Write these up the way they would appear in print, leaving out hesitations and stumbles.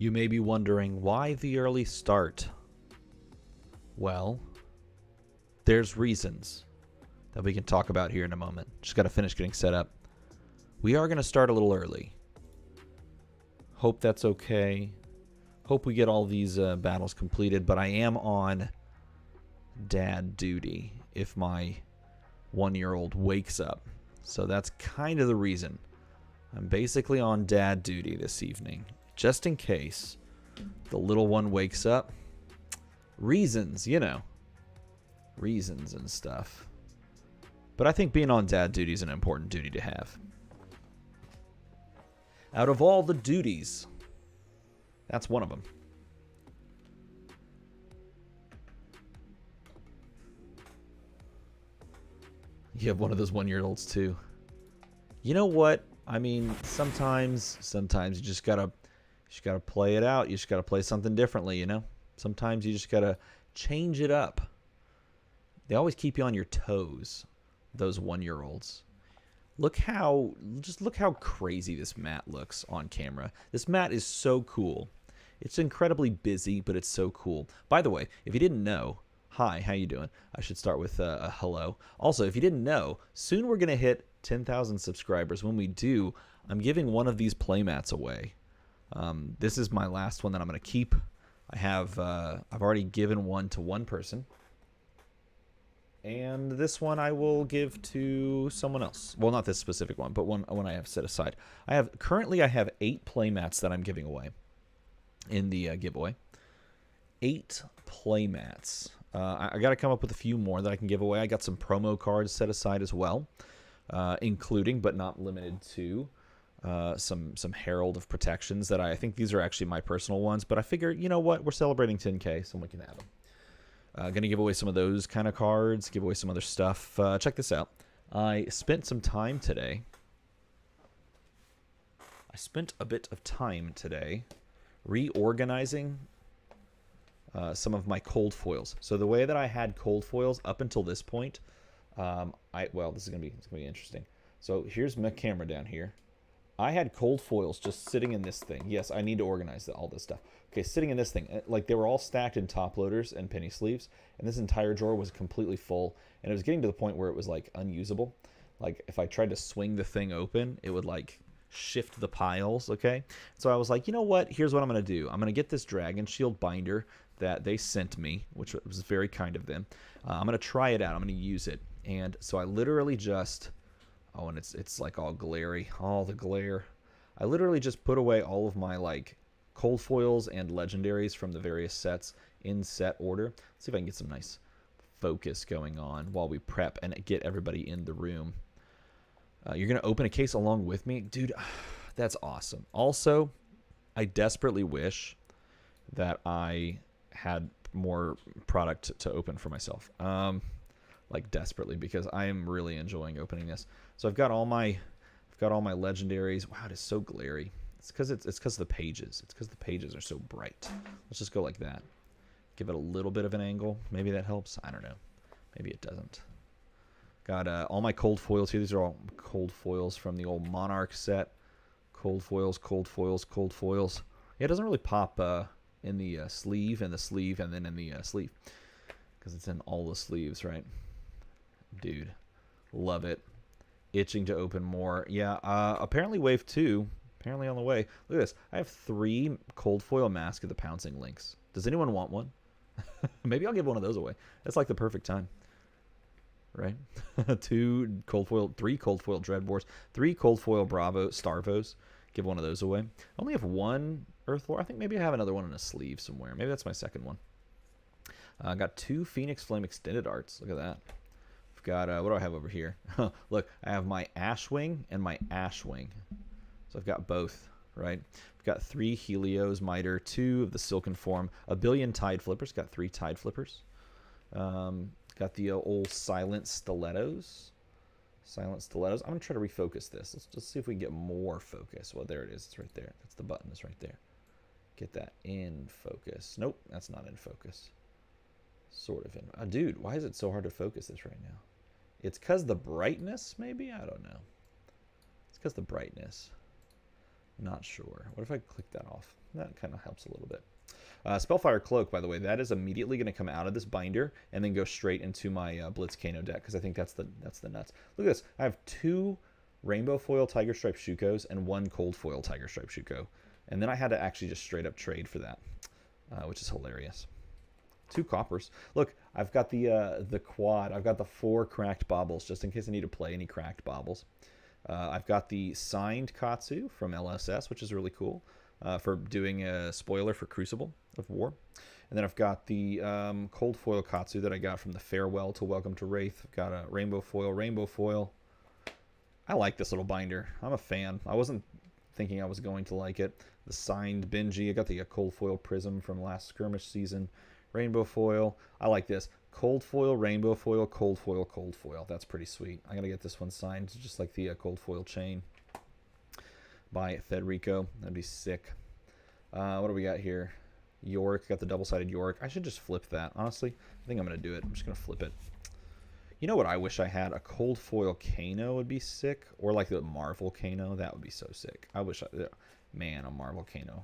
You may be wondering, why the early start? Well, there's reasons that we can talk about here in a moment. Just got to finish getting set up. We are going to start a little early. Hope that's okay. Hope we get all these battles completed, but I am on dad duty if my 1-year-old wakes up. So that's kind of the reason. I'm basically on dad duty this evening, just in case the little one wakes up. Reasons, you know. Reasons and stuff. But I think being on dad duty is an important duty to have. Out of all the duties, that's one of them. You have one of those 1-year-olds too. You know what? I mean, sometimes you just gotta play it out. You just gotta play something differently, you know? Sometimes you just gotta change it up. They always keep you on your toes, those 1-year-olds. Look how crazy this mat looks on camera. This mat is so cool. It's incredibly busy, but it's so cool. By the way, if you didn't know, hi, how you doing? I should start with a hello. Also, if you didn't know, soon we're gonna hit 10,000 subscribers. When we do, I'm giving one of these playmats away. This is my last one that I'm gonna keep. I've already given one to one person. And this one I will give to someone else. Well, not this specific one, but one I have set aside. Currently I have 8 playmats that I'm giving away in the giveaway. 8 playmats. I got to come up with a few more that I can give away. I got some promo cards set aside as well, including but not limited to some Herald of Protections that I think these are actually my personal ones. But I figure, you know what? We're celebrating 10K, someone can have them. Going to give away some of those kind of cards, give away some other stuff. Check this out. I spent some time today. I spent a bit of time today reorganizing some of my cold foils. So the way that I had cold foils up until this point, well, this is gonna be interesting. So here's my camera down here. I had cold foils just sitting in this thing. Yes, I need to organize all this stuff. Okay, sitting in this thing. Like, they were all stacked in top loaders and penny sleeves, and this entire drawer was completely full, and it was getting to the point where it was, like, unusable. Like, if I tried to swing the thing open, it would, like, shift the piles, okay? So I was like, you know what? Here's what I'm going to do. I'm going to get this Dragon Shield binder that they sent me, which was very kind of them. I'm going to try it out. I'm going to use it. And so I literally just... Oh, and it's like all glary. All the glare. I literally just put away all of my, like, cold foils and legendaries from the various sets in set order. Let's see if I can get some nice focus going on while we prep and get everybody in the room. You're going to open a case along with me? Dude, that's awesome. Also, I desperately wish that I had more product to open for myself. Like, desperately, because I am really enjoying opening this. So I've got all my legendaries. Wow, it is so glary. It's because of the pages. It's because the pages are so bright. Let's just go like that. Give it a little bit of an angle. Maybe that helps. I don't know. Maybe it doesn't. Got all my cold foils here. These are all cold foils from the old Monarch set. Cold foils, cold foils, cold foils. Yeah, it doesn't really pop in the sleeve, and the sleeve, and then in the sleeve. Because it's in all the sleeves, right? Dude, love it. Itching to open more. Yeah, apparently wave 2, apparently on the way. Look at this. I have 3 cold foil Mask of the Pouncing Lynx. Does anyone want one? Maybe I'll give one of those away. That's like the perfect time. Right? 3 cold foil Dreadbores, 3 cold foil Starvos. Give one of those away. I only have 1 Earthlore. I think maybe I have another one in a sleeve somewhere. Maybe that's my second one. I got 2 Phoenix Flame Extended Arts. Look at that. I've got, what do I have over here? Look, I have my Ashwing and my Ashwing. So I've got both, right? I've got 3 Helios Miter, 2 of the Silken Form, a billion Tide Flippers. Got 3 Tide Flippers. Got the old Silent Stilettos. Silent Stilettos. I'm going to try to refocus this. Let's just see if we can get more focus. Well, there it is. It's right there. That's the button. It's right there. Get that in focus. Nope, that's not in focus. Sort of in. Dude, why is it so hard to focus this right now? It's because the brightness, maybe? I don't know. It's because the brightness. Not sure. What if I click that off? That kind of helps a little bit. Spellfire Cloak, by the way, that is immediately going to come out of this binder and then go straight into my Blitz Kano deck, because I think that's the nuts. Look at this. I have 2 Rainbow Foil Tiger Stripe Shukos and 1 Cold Foil Tiger Stripe Shuko. And then I had to actually just straight up trade for that, which is hilarious. 2 coppers. Look, I've got the quad. I've got the 4 cracked baubles, just in case I need to play any cracked baubles. I've got the signed Katsu from LSS, which is really cool, for doing a spoiler for Crucible of War. And then I've got the cold foil Katsu that I got from the Farewell to Welcome to Wraith. I've got a rainbow foil. I like this little binder. I'm a fan. I wasn't thinking I was going to like it. The signed Benji. I got the cold foil Prism from last skirmish season. Rainbow foil. I like this. Cold foil, rainbow foil, cold foil, cold foil. That's pretty sweet. I'm going to get this one signed just like the cold foil chain by Federico. That'd be sick. What do we got here? Yorick. Got the double-sided Yorick. I should just flip that. Honestly, I think I'm going to do it. I'm just going to flip it. You know what I wish I had? A cold foil Kano would be sick. Or like the Marvel Kano. That would be so sick. I wish man, a Marvel Kano.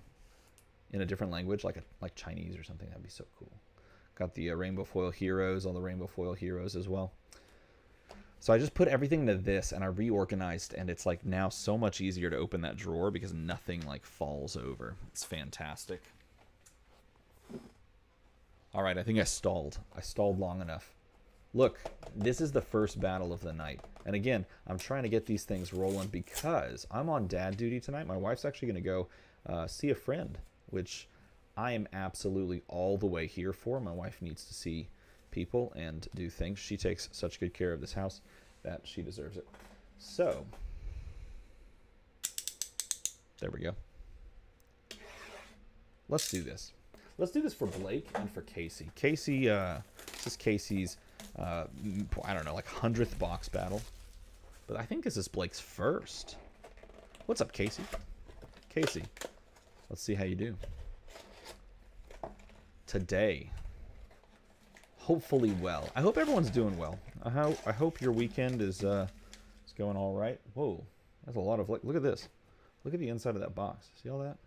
In a different language, like Chinese or something. That'd be so cool. Got the rainbow foil heroes, all the rainbow foil heroes as well. So I just put everything into this and I reorganized, and it's like now so much easier to open that drawer because nothing like falls over. It's fantastic. All right, I think I stalled. I stalled long enough. Look, this is the first battle of the night. And again, I'm trying to get these things rolling because I'm on dad duty tonight. My wife's actually going to go see a friend, which I am absolutely all the way here for. My wife needs to see people and do things. She takes such good care of this house that she deserves it. So, there we go. Let's do this. Let's do this for Blake and for Casey. Casey, this is Casey's, I don't know, like 100th box battle. But I think this is Blake's first. What's up, Casey? Casey, let's see how you do today. Hopefully well. I hope everyone's doing well. I hope your weekend is going all right. Whoa, that's a lot of, look at this. Look at the inside of that box. See all that?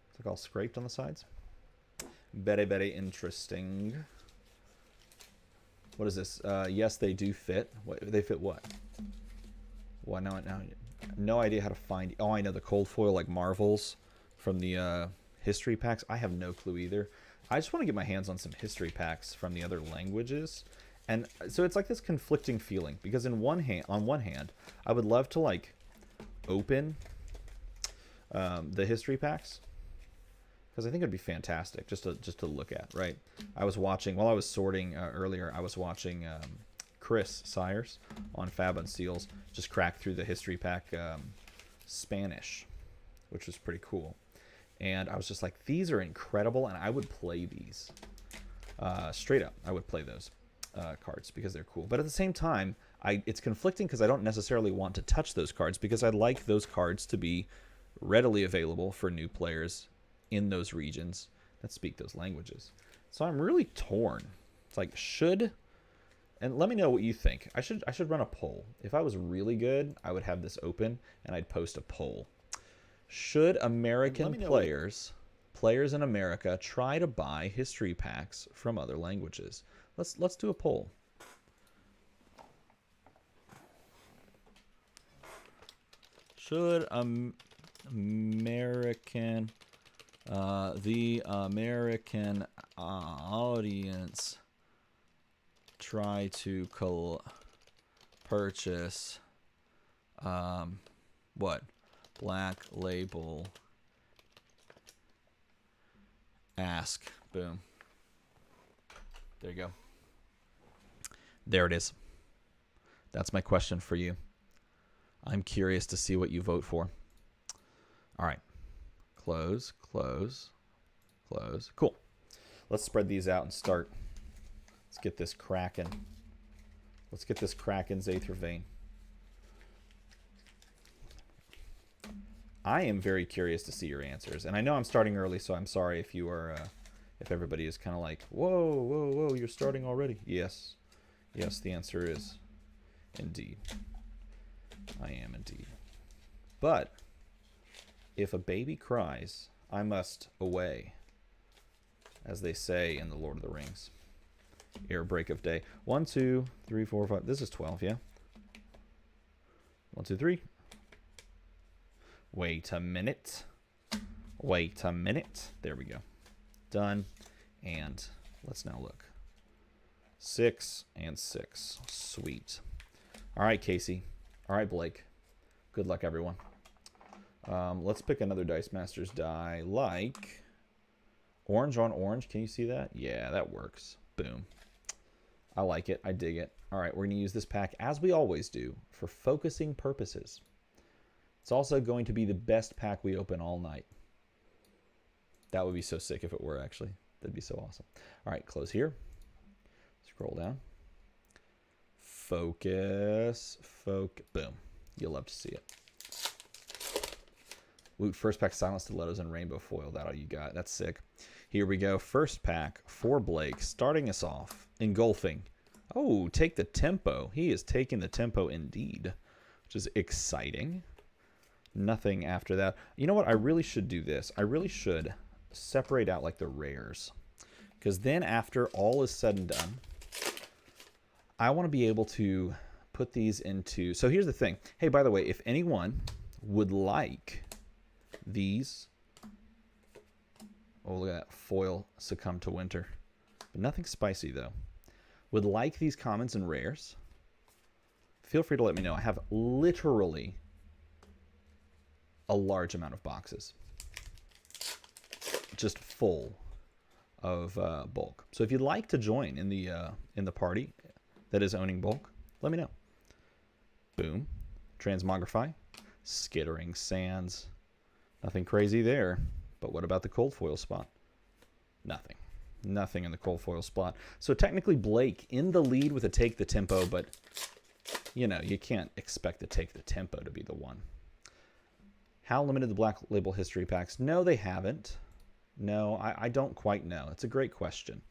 It's like all scraped on the sides. Very, very interesting. What is this? Yes, they do fit. What, they fit what? Well, now, no idea how to find. Oh, I know the cold foil like Marvels from the history packs. I have no clue either. I just want to get my hands on some history packs from the other languages. And so it's like this conflicting feeling because on one hand, I would love to like open the history packs because I think it'd be fantastic just to look at, right? I was watching while I was sorting earlier. I was watching Chris Sires on Fab and Seals just crack through the history pack Spanish, which was pretty cool. And I was just like, these are incredible, and I would play these. Straight up, I would play those cards because they're cool. But at the same time, it's conflicting because I don't necessarily want to touch those cards because I'd like those cards to be readily available for new players in those regions that speak those languages. So I'm really torn. It's like, and let me know what you think. I should run a poll. If I was really good, I would have this open, and I'd post a poll. Should American players in America try to buy history packs from other languages? Let's do a poll. Should the American audience try to purchase what? Black label ask. Boom. There you go. There it is. That's my question for you. I'm curious to see what you vote for. All right. Close, close, close. Cool. Let's spread these out and start. Let's get this cracking. Let's get this cracking, Zaether Vein. I am very curious to see your answers, and I know I'm starting early, so I'm sorry if you are, if everybody is kind of like, whoa, whoa, whoa, you're starting already. Yes, yes, the answer is indeed. I am indeed. But if a baby cries, I must away, as they say in the Lord of the Rings. Ere break of day. 1, 2, 3, 4, 5. This is 12, yeah? 1, 2, 3. Wait a minute. Wait a minute. There we go. Done. And let's now look. 6 and 6. Sweet. All right, Casey. All right, Blake. Good luck, everyone. Let's pick another Dice Masters die, like orange on orange. Can you see that? Yeah, that works. Boom. I like it. I dig it. All right, we're going to use this pack, as we always do, for focusing purposes. It's also going to be the best pack we open all night. That would be so sick if it were, actually. That'd be so awesome. All right, close here. Scroll down. Focus. Boom. You'll love to see it. Loot first pack Silent Stilettos and Rainbow Foil. That's all you got. That's sick. Here we go. First pack for Blake. Starting us off. Engulfing. Oh, take the tempo. He is taking the tempo indeed, which is exciting. Nothing after that. You know what? I really should do this. I really should separate out like the rares, because then after all is said and done, I want to be able to put these into... So here's the thing. Hey, by the way, if anyone would like these... Oh, look at that. Foil Succumb to Winter. But nothing spicy, though. Would like these commons and rares, feel free to let me know. I have literally a large amount of boxes, just full of bulk. So if you'd like to join in the party that is owning bulk, let me know. Boom. Transmogrify. Skittering Sands. Nothing crazy there. But what about the cold foil spot? Nothing. Nothing in the cold foil spot. So technically Blake in the lead with a take the tempo, but you know, you can't expect to take the tempo to be the one. How limited the Black Label history packs? No, they haven't. No, I don't quite know. It's a great question.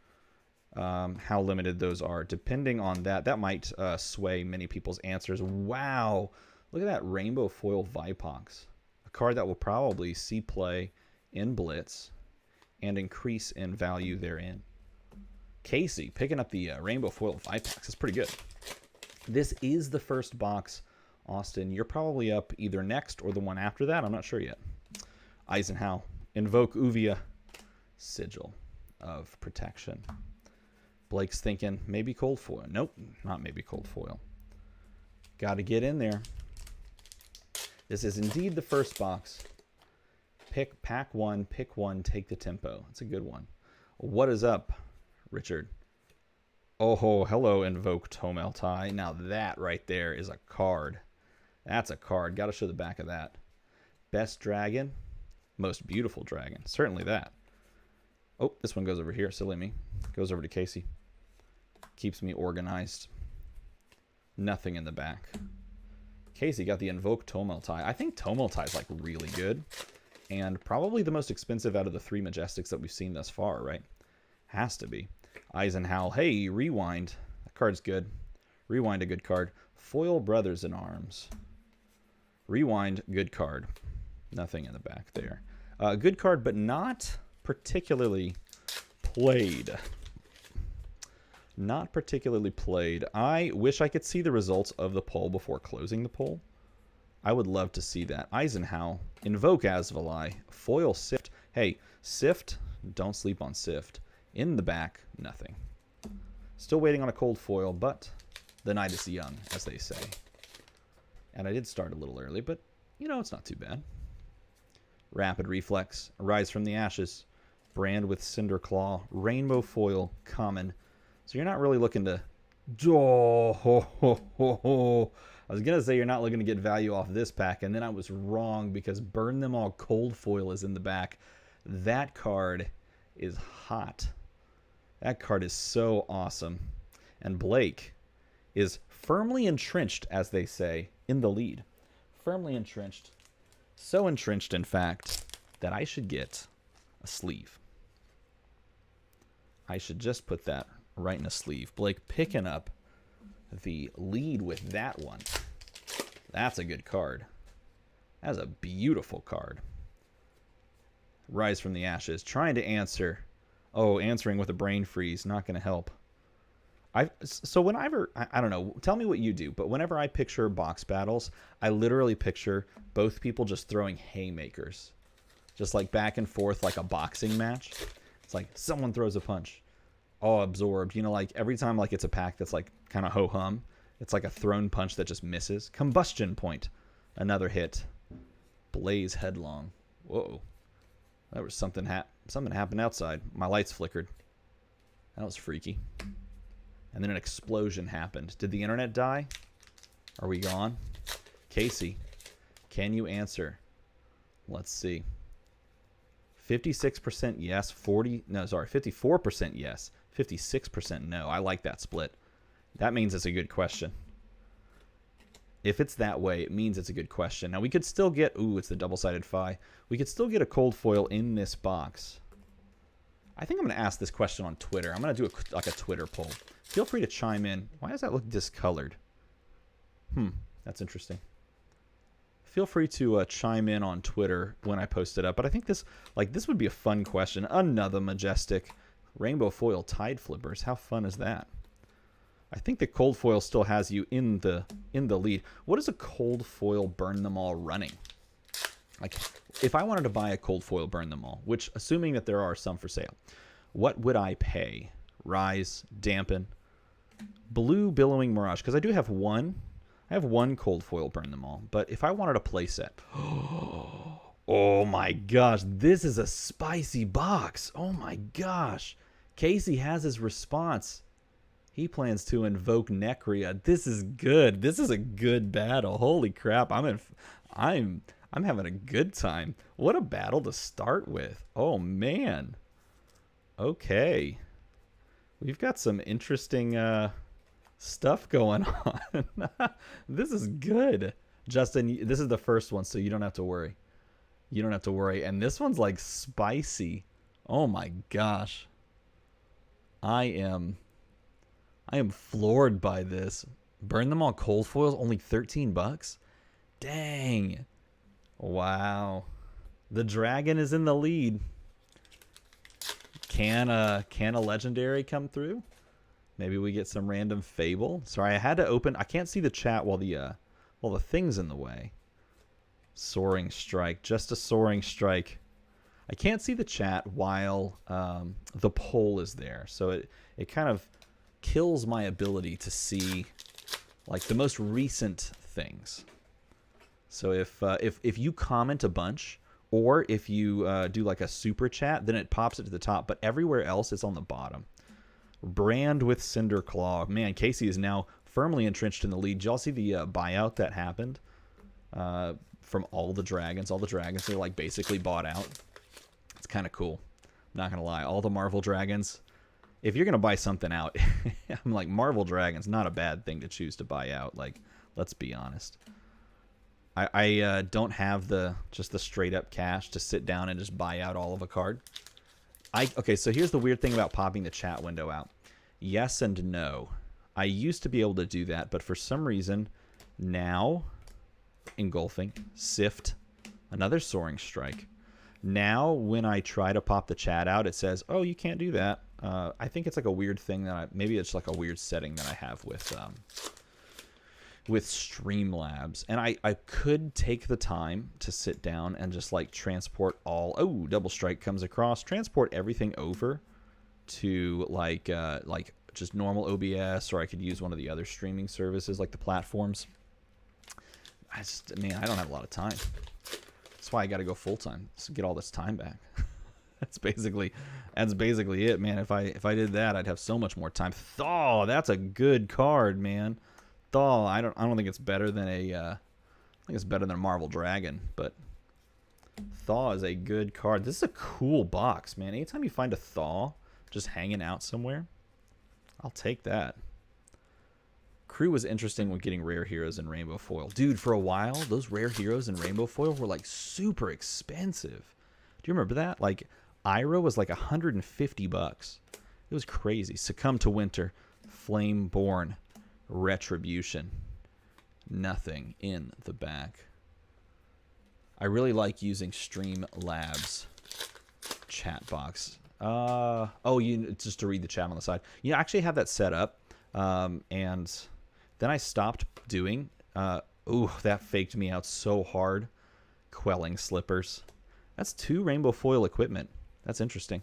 How limited those are. Depending on that, that might sway many people's answers. Wow. Look at that Rainbow Foil Vipox. A card that will probably see play in Blitz and increase in value therein. Casey picking up the Rainbow Foil Vipox. That's pretty good. This is the first box. Austin, you're probably up either next or the one after that. I'm not sure yet. Eisenhower. Invoke Uvia. Sigil of Protection. Blake's thinking maybe cold foil. Nope, not maybe cold foil. Got to get in there. This is indeed the first box. Pack one, pick one, take the tempo. That's a good one. What is up, Richard? Oh, hello, Invoke Tomeltai. Now that right there is a card. That's a card. Got to show the back of that. Best dragon. Most beautiful dragon. Certainly that. Oh, this one goes over here. Silly me. Goes over to Casey. Keeps me organized. Nothing in the back. Casey got the Invoke Tomeltai. I think Tomeltai is like really good. And probably the most expensive out of the 3 Majestics that we've seen thus far, right? Has to be. Eisenhower. Hey, Rewind. That card's good. Rewind, a good card. Foil Brothers in Arms. Rewind, good card. Nothing in the back there. Good card, but not particularly played. Not particularly played. I wish I could see the results of the poll before closing the poll. I would love to see that. Eisenhower. Invoke Asvalai. Foil Sift. Hey, Sift. Don't sleep on Sift. In the back, nothing. Still waiting on a cold foil, but the night is young, as they say. And I did start a little early, but, you know, it's not too bad. Rapid Reflex. Arise from the Ashes. Brand with Cinder Claw. Rainbow Foil. Common. So you're not really looking to... I was going to say you're not looking to get value off this pack, and then I was wrong because Burn Them All Cold Foil is in the back. That card is hot. That card is so awesome. And Blake is firmly entrenched, as they say, in the lead. Firmly entrenched. So entrenched, in fact, that I should get a sleeve. I should just put that right in a sleeve. Blake picking up the lead with that one. That's a good card. That's a beautiful card. Rise from the Ashes. Trying to answer. Oh, answering with a brain freeze. Not going to help. So whenever, I don't know, tell me what you do, but whenever I picture box battles, I literally picture both people just throwing haymakers. Just like back and forth like a boxing match. It's like someone throws a punch. Oh, absorbed. You know, like every time like it's a pack that's like kind of ho-hum, it's like a thrown punch that just misses. Combustion Point. Another hit. Blaze Headlong. Whoa. That was something happened outside. My lights flickered. That was freaky. And then an explosion happened. Did the internet die? Are we gone? Casey, can you answer? Let's see. 56% yes, 54% yes, 56% no. I like that split. That means it's a good question. If it's that way, it means it's a good question. Now we could still get, ooh, it's the double-sided Phi. We could still get a cold foil in this box. I think I'm going to ask this question on Twitter. I'm going to do like a Twitter poll. Feel free to chime in. Why does that look discolored? That's interesting. Feel free to chime in on Twitter when I post it up. But I think this would be a fun question. Another majestic rainbow foil tide flippers. How fun is that? I think the cold foil still has you in the lead. What is a cold foil burn them all running? Like, if I wanted to buy a cold foil burn them all, which assuming that there are some for sale, what would I pay? Rise, dampen, blue billowing mirage, because I do have one. I have one cold foil burn them all. But if I wanted a play set, oh my gosh, this is a spicy box. Oh my gosh, Casey has his response. He plans to invoke Necria. This is good. This is a good battle. Holy crap! I'm having a good time. What a battle to start with. Oh man. Okay. We've got some interesting stuff going on. This is good. Justin, this is the first one, so you don't have to worry. You don't have to worry. And this one's like spicy. Oh my gosh. I am floored by this. Burn them all cold foils, only 13 bucks. Dang. Wow. The dragon is in the lead. Can a legendary come through? Maybe we get some random fable. Sorry, I had to open. I can't see the chat while the thing's in the way. Soaring strike, just a soaring strike. I can't see the chat while the poll is there, so it kind of kills my ability to see like the most recent things. So if you comment a bunch, or if you do like a super chat, then it pops it to the top. But everywhere else, it's on the bottom. Brand with Cinder Claw. Man, Casey is now firmly entrenched in the lead. Did y'all see the buyout that happened from all the dragons? All the dragons are like basically bought out. It's kind of cool. Not gonna lie. All the Marvel dragons. If you're gonna buy something out, I'm like, Marvel dragons, not a bad thing to choose to buy out. Like, let's be honest. I don't have just the straight up cash to sit down and just buy out all of a card. Okay, so here's the weird thing about popping the chat window out. Yes and no. I used to be able to do that, but for some reason now, engulfing, sift, another soaring strike. Now when I try to pop the chat out, it says, "Oh, you can't do that." I think it's like a weird thing that maybe it's like a weird setting that I have with Streamlabs. And I could take the time to sit down and just like transport all, oh, double strike comes across, transport everything over to like just normal OBS, or I could use one of the other streaming services like the platforms. Man, I don't have a lot of time. That's why I got to go full time to get all this time back. That's basically it, man. If I did that, I'd have so much more time. Thaw, that's a good card, man. Thaw, I don't think it's better than I think it's better than a Marvel Dragon, but Thaw is a good card. This is a cool box, man. Anytime you find a Thaw just hanging out somewhere, I'll take that. Crew was interesting when getting rare heroes in Rainbow Foil. Dude, for a while, those rare heroes in Rainbow Foil were like super expensive. Do you remember that? Like, Ira was like 150 bucks. It was crazy. Succumb to Winter, Flameborn, Retribution. Nothing in the back. I really like using Streamlabs chat box. Oh, just to read the chat on the side. You actually have that set up, and then I stopped doing. Ooh, that faked me out so hard. Quelling Slippers. That's 2 rainbow foil equipment. That's interesting.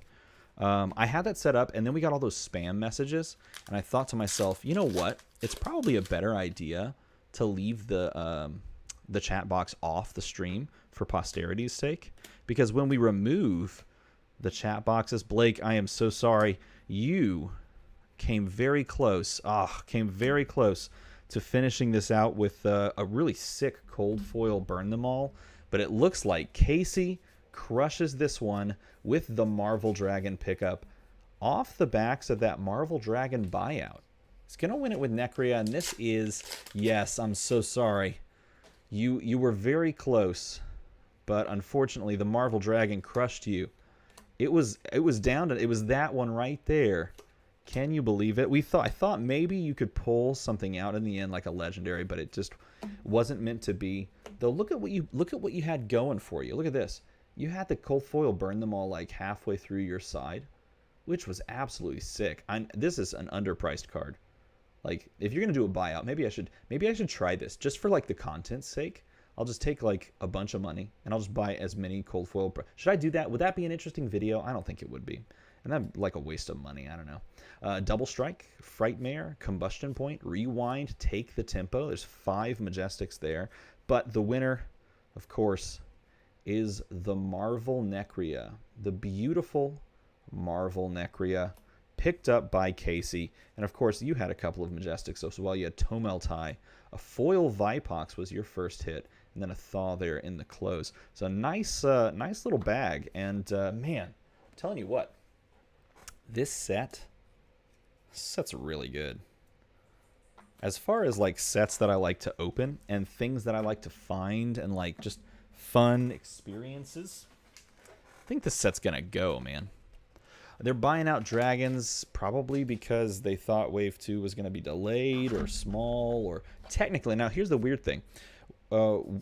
I had that set up, and then we got all those spam messages, and I thought to myself, you know what? It's probably a better idea to leave the chat box off the stream for posterity's sake, because when we remove the chat boxes, Blake, I am so sorry. You came very close. Came very close to finishing this out with a really sick cold foil burn them all. But it looks like Casey crushes this one with the Marvel Dragon pickup off the backs of that Marvel Dragon buyout. He's going to win it with Necria, and this is, yes, I'm so sorry. You were very close, but unfortunately the Marvel Dragon crushed you. It was down to, it was that one right there. Can you believe it? I thought maybe you could pull something out in the end like a legendary, but it just wasn't meant to be. Though look at what you had going for you. Look at this. You had the cold foil burn them all like halfway through your side, which was absolutely sick. This is an underpriced card. Like, if you're gonna do a buyout, maybe I should try this just for like the content's sake. I'll just take like a bunch of money and I'll just buy as many cold foil. Should I do that? Would that be an interesting video? I don't think it would be. And that'd like a waste of money. I don't know. Double Strike, Frightmare, Combustion Point, Rewind, Take the Tempo. There's 5 Majestics there. But the winner, of course, is the Marvel Necria. The beautiful Marvel Necria, picked up by Casey. And of course, you had a couple of Majestics as well. You had Tomeltai. A foil Vipox was your first hit, and then a Thaw there in the close. So nice little bag. And man, I'm telling you what, this set's really good. As far as like sets that I like to open and things that I like to find and like just fun experiences, I think this set's gonna go, man. They're buying out dragons probably because they thought Wave 2 was going to be delayed or small or technically. Now, here's the weird thing.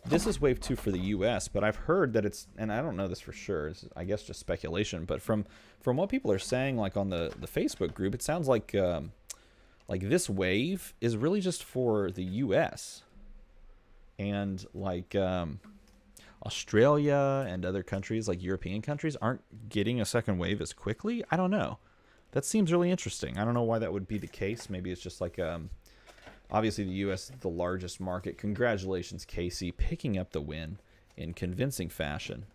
This is Wave 2 for the U.S., but I've heard that it's, and I don't know this for sure, it's, I guess just speculation, but from what people are saying, like on the Facebook group, it sounds like this wave is really just for the U.S. and like Australia and other countries, like European countries, aren't getting a second wave as quickly. I don't know. That seems really interesting. I don't know why that would be the case. Maybe it's just like, obviously the U.S. is the largest market. Congratulations, Casey, picking up the win in convincing fashion.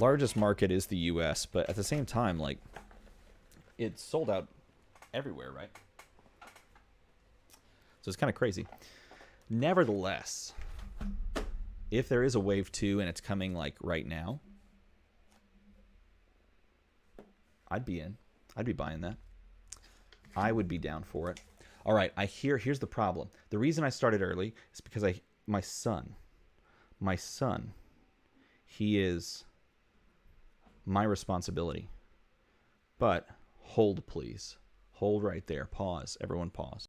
Largest market is the U.S., but at the same time, like, it's sold out everywhere, right? So it's kind of crazy. Nevertheless, if there is a Wave 2 and it's coming like right now, I'd be in. I'd be buying that. I would be down for it. All right, here's the problem. The reason I started early is because my son, he is my responsibility. But hold, please. Hold right there. Pause. Everyone pause.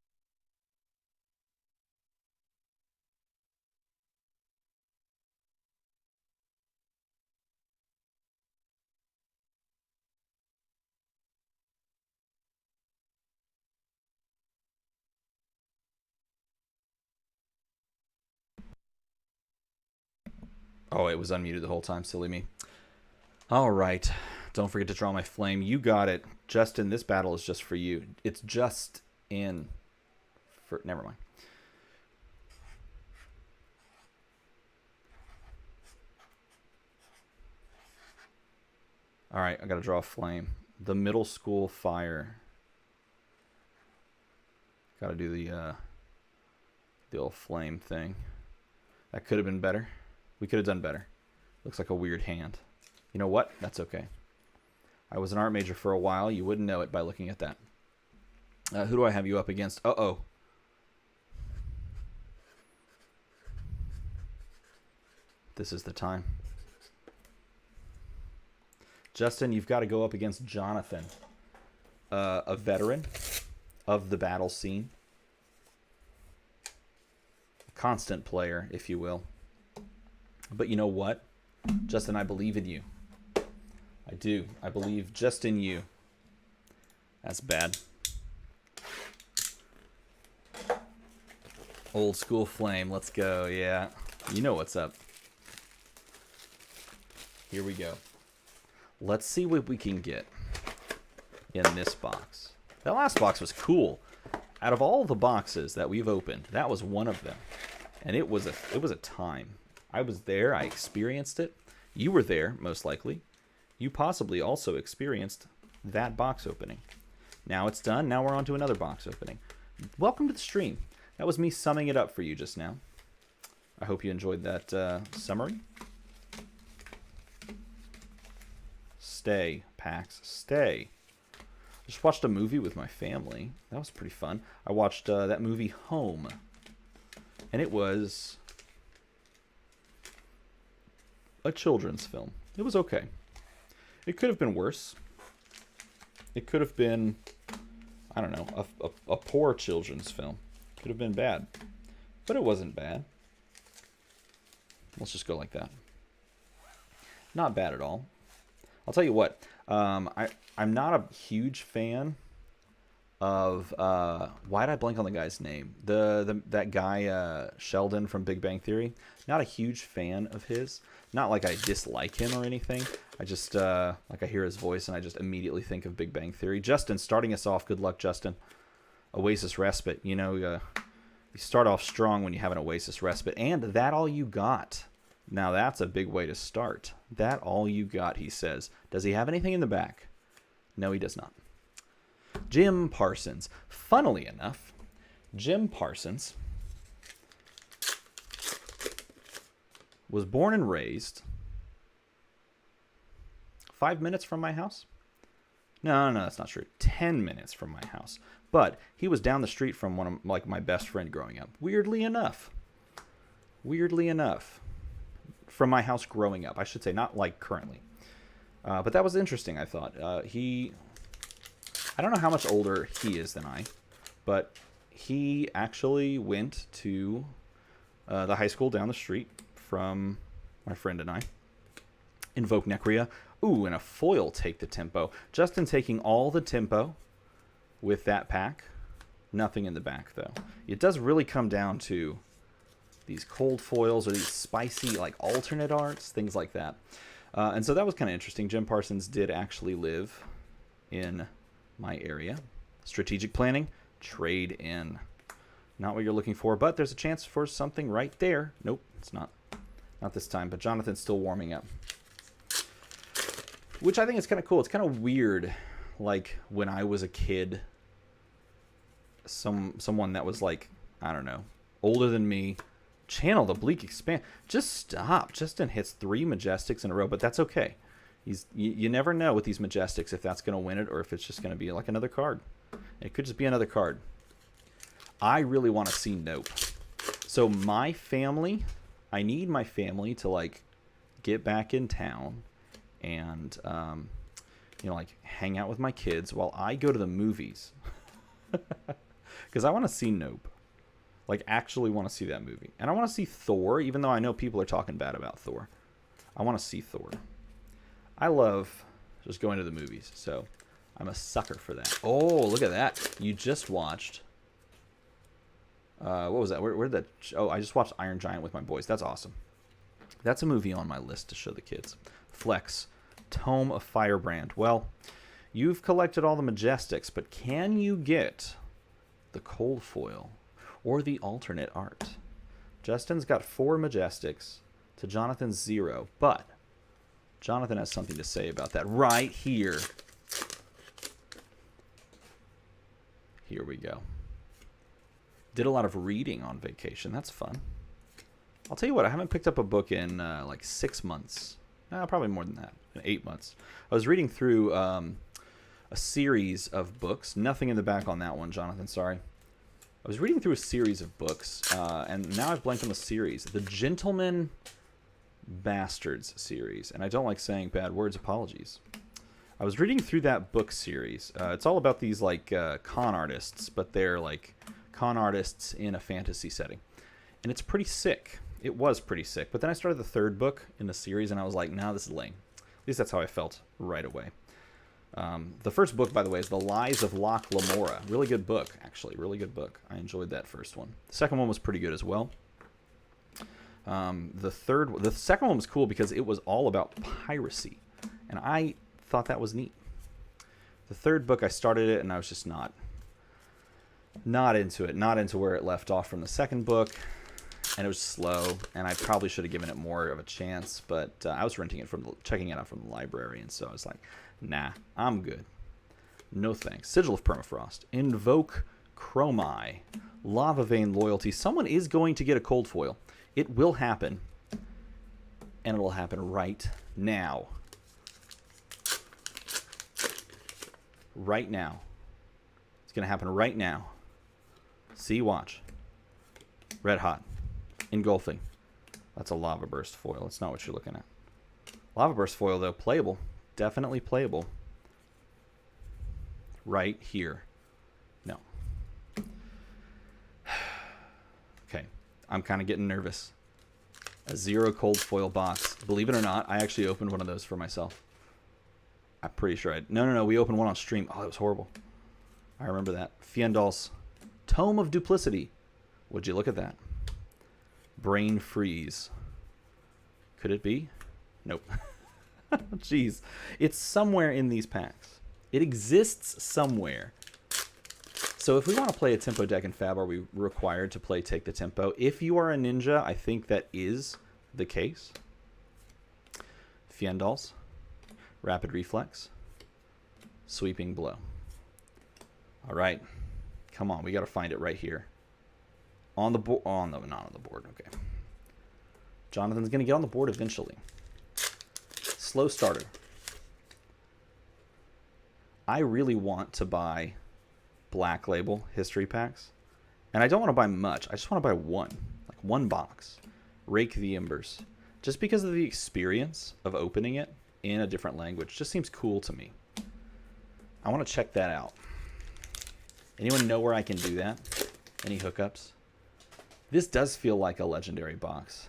Oh, it was unmuted the whole time. Silly me. All right. Don't forget to draw my flame. You got it. Justin, this battle is just for you. It's just in for... Never mind. All right. I got to draw a flame. The middle school fire. Got to do the old flame thing. That could have been better. We could have done better. Looks like a weird hand. You know what? That's okay. I was an art major for a while. You wouldn't know it by looking at that. Who do I have you up against? Uh-oh. This is the time. Justin, you've got to go up against Jonathan, a veteran of the battle scene. A constant player, if you will. But you know what? Justin, I believe in you. I do. I believe just in you. That's bad. Old school flame. Let's go. Yeah. You know what's up. Here we go. Let's see what we can get in this box. That last box was cool. Out of all the boxes that we've opened, that was one of them. And it was a time. I was there. I experienced it. You were there, most likely. You possibly also experienced that box opening. Now it's done. Now we're on to another box opening. Welcome to the stream. That was me summing it up for you just now. I hope you enjoyed that summary. Stay, PAX, stay. Just watched a movie with my family. That was pretty fun. I watched that movie Home. And it was a children's film. It was okay. It could have been worse. It could have been, I don't know, a poor children's film. Could have been bad. But it wasn't bad. Let's just go like that. Not bad at all. I'll tell you what. I'm not a huge fan of why did I blank on the guy's name? That guy Sheldon from Big Bang Theory. Not a huge fan of his. Not like I dislike him or anything. I just like I hear his voice and I just immediately think of Big Bang Theory. Justin, starting us off. Good luck, Justin. Oasis Respite. You know, you start off strong when you have an Oasis Respite, and that all you got. Now that's a big way to start. That all you got, he says. Does he have anything in the back? No, he does not. Jim Parsons. Funnily enough, Jim Parsons was born and raised 5 minutes from my house. No, that's not true. 10 minutes from my house. But he was down the street from one of my best friend growing up. Weirdly enough. From my house growing up. I should say, not like currently. But that was interesting, I thought. I don't know how much older he is than I, but he actually went to the high school down the street from my friend and I. Invoke Necria. Ooh, and a foil Take the Tempo. Justin taking all the tempo with that pack. Nothing in the back, though. It does really come down to these cold foils or these spicy, like, alternate arts, things like that. And so that was kind of interesting. Jim Parsons did actually live in my area. Strategic planning, trade in. Not what you're looking for, but there's a chance for something right there. Nope, it's not. Not this time, but Jonathan's still warming up. Which I think is kind of cool. It's kind of weird, like, when I was a kid, someone that was, like, I don't know, older than me, channel the Bleak Expand. Just stop. Justin hits 3 Majestics in a row, but that's okay. You never know with these Majestics if that's going to win it or if it's just going to be like another card. It could just be another card. I really want to see Nope. So my family, I need my family to, like, get back in town and, you know, like, hang out with my kids while I go to the movies. Because I want to see Nope. Like, actually want to see that movie. And I want to see Thor, even though I know people are talking bad about Thor. I want to see Thor. I love just going to the movies, so I'm a sucker for that. Oh, look at that. You just watched... what was that? Where did that... Oh, I just watched Iron Giant with my boys. That's awesome. That's a movie on my list to show the kids. Flex. Tome of Firebrand. Well, you've collected all the Majestics, but can you get the cold foil or the alternate art? Justin's got 4 Majestics to Jonathan's 0, but Jonathan has something to say about that right here. Here we go. Did a lot of reading on vacation. That's fun. I'll tell you what, I haven't picked up a book in like 6 months. Probably more than that. 8 months. I was reading through a series of books. Nothing in the back on that one, Jonathan. Sorry. I was reading through a series of books, and now I've blanked on the series. The Gentleman Bastards series. And I don't like saying bad words. Apologies. I was reading through that book series. It's all about these, like, con artists, but they're, like, con artists in a fantasy setting. And it's pretty sick. It was pretty sick. But then I started the 3rd book in the series, and I was like, nah, this is lame. At least that's how I felt right away. The first book, by the way, is The Lies of Locke Lamora. Really good book, actually. Really good book. I enjoyed that first one. The second one was pretty good as well. The second one was cool because it was all about piracy, and I thought that was neat. The third book, I started it, and I was just not into it. Not into where it left off from the second book, and it was slow, and I probably should have given it more of a chance, but I was checking it out from the library, and so I was like, nah, I'm good. No thanks. Sigil of Permafrost. Invoke Chromai. Lava Vein Loyalty. Someone is going to get a cold foil. It will happen, and it will happen right now. Right now. It's going to happen right now. See, watch. Red hot. Engulfing. That's a Lava Burst foil. That's not what you're looking at. Lava Burst foil, though, playable. Definitely playable. Right here. No. Okay. I'm kind of getting nervous. A 0 cold foil box. Believe it or not, I actually opened one of those for myself. I'm pretty sure No, we opened one on stream. Oh, that was horrible. I remember that. Fiendal's Tome of Duplicity. Would you look at that? Brain Freeze. Could it be? Nope. Jeez. It's somewhere in these packs. It exists somewhere. So if we want to play a tempo deck in Fab, are we required to play Take the Tempo? If you are a ninja, I think that is the case. Fiendals. Rapid Reflex. Sweeping Blow. All right. Come on, we got to find it right here. On the board. Oh, no, not on the board. Okay. Jonathan's going to get on the board eventually. Slow starter. I really want to buy Black Label history packs. And I don't want to buy much. I just want to buy one. Like one box. Rake the Embers. Just because of the experience of opening it in a different language. Just seems cool to me. I want to check that out. Anyone know where I can do that? Any hookups? This does feel like a legendary box.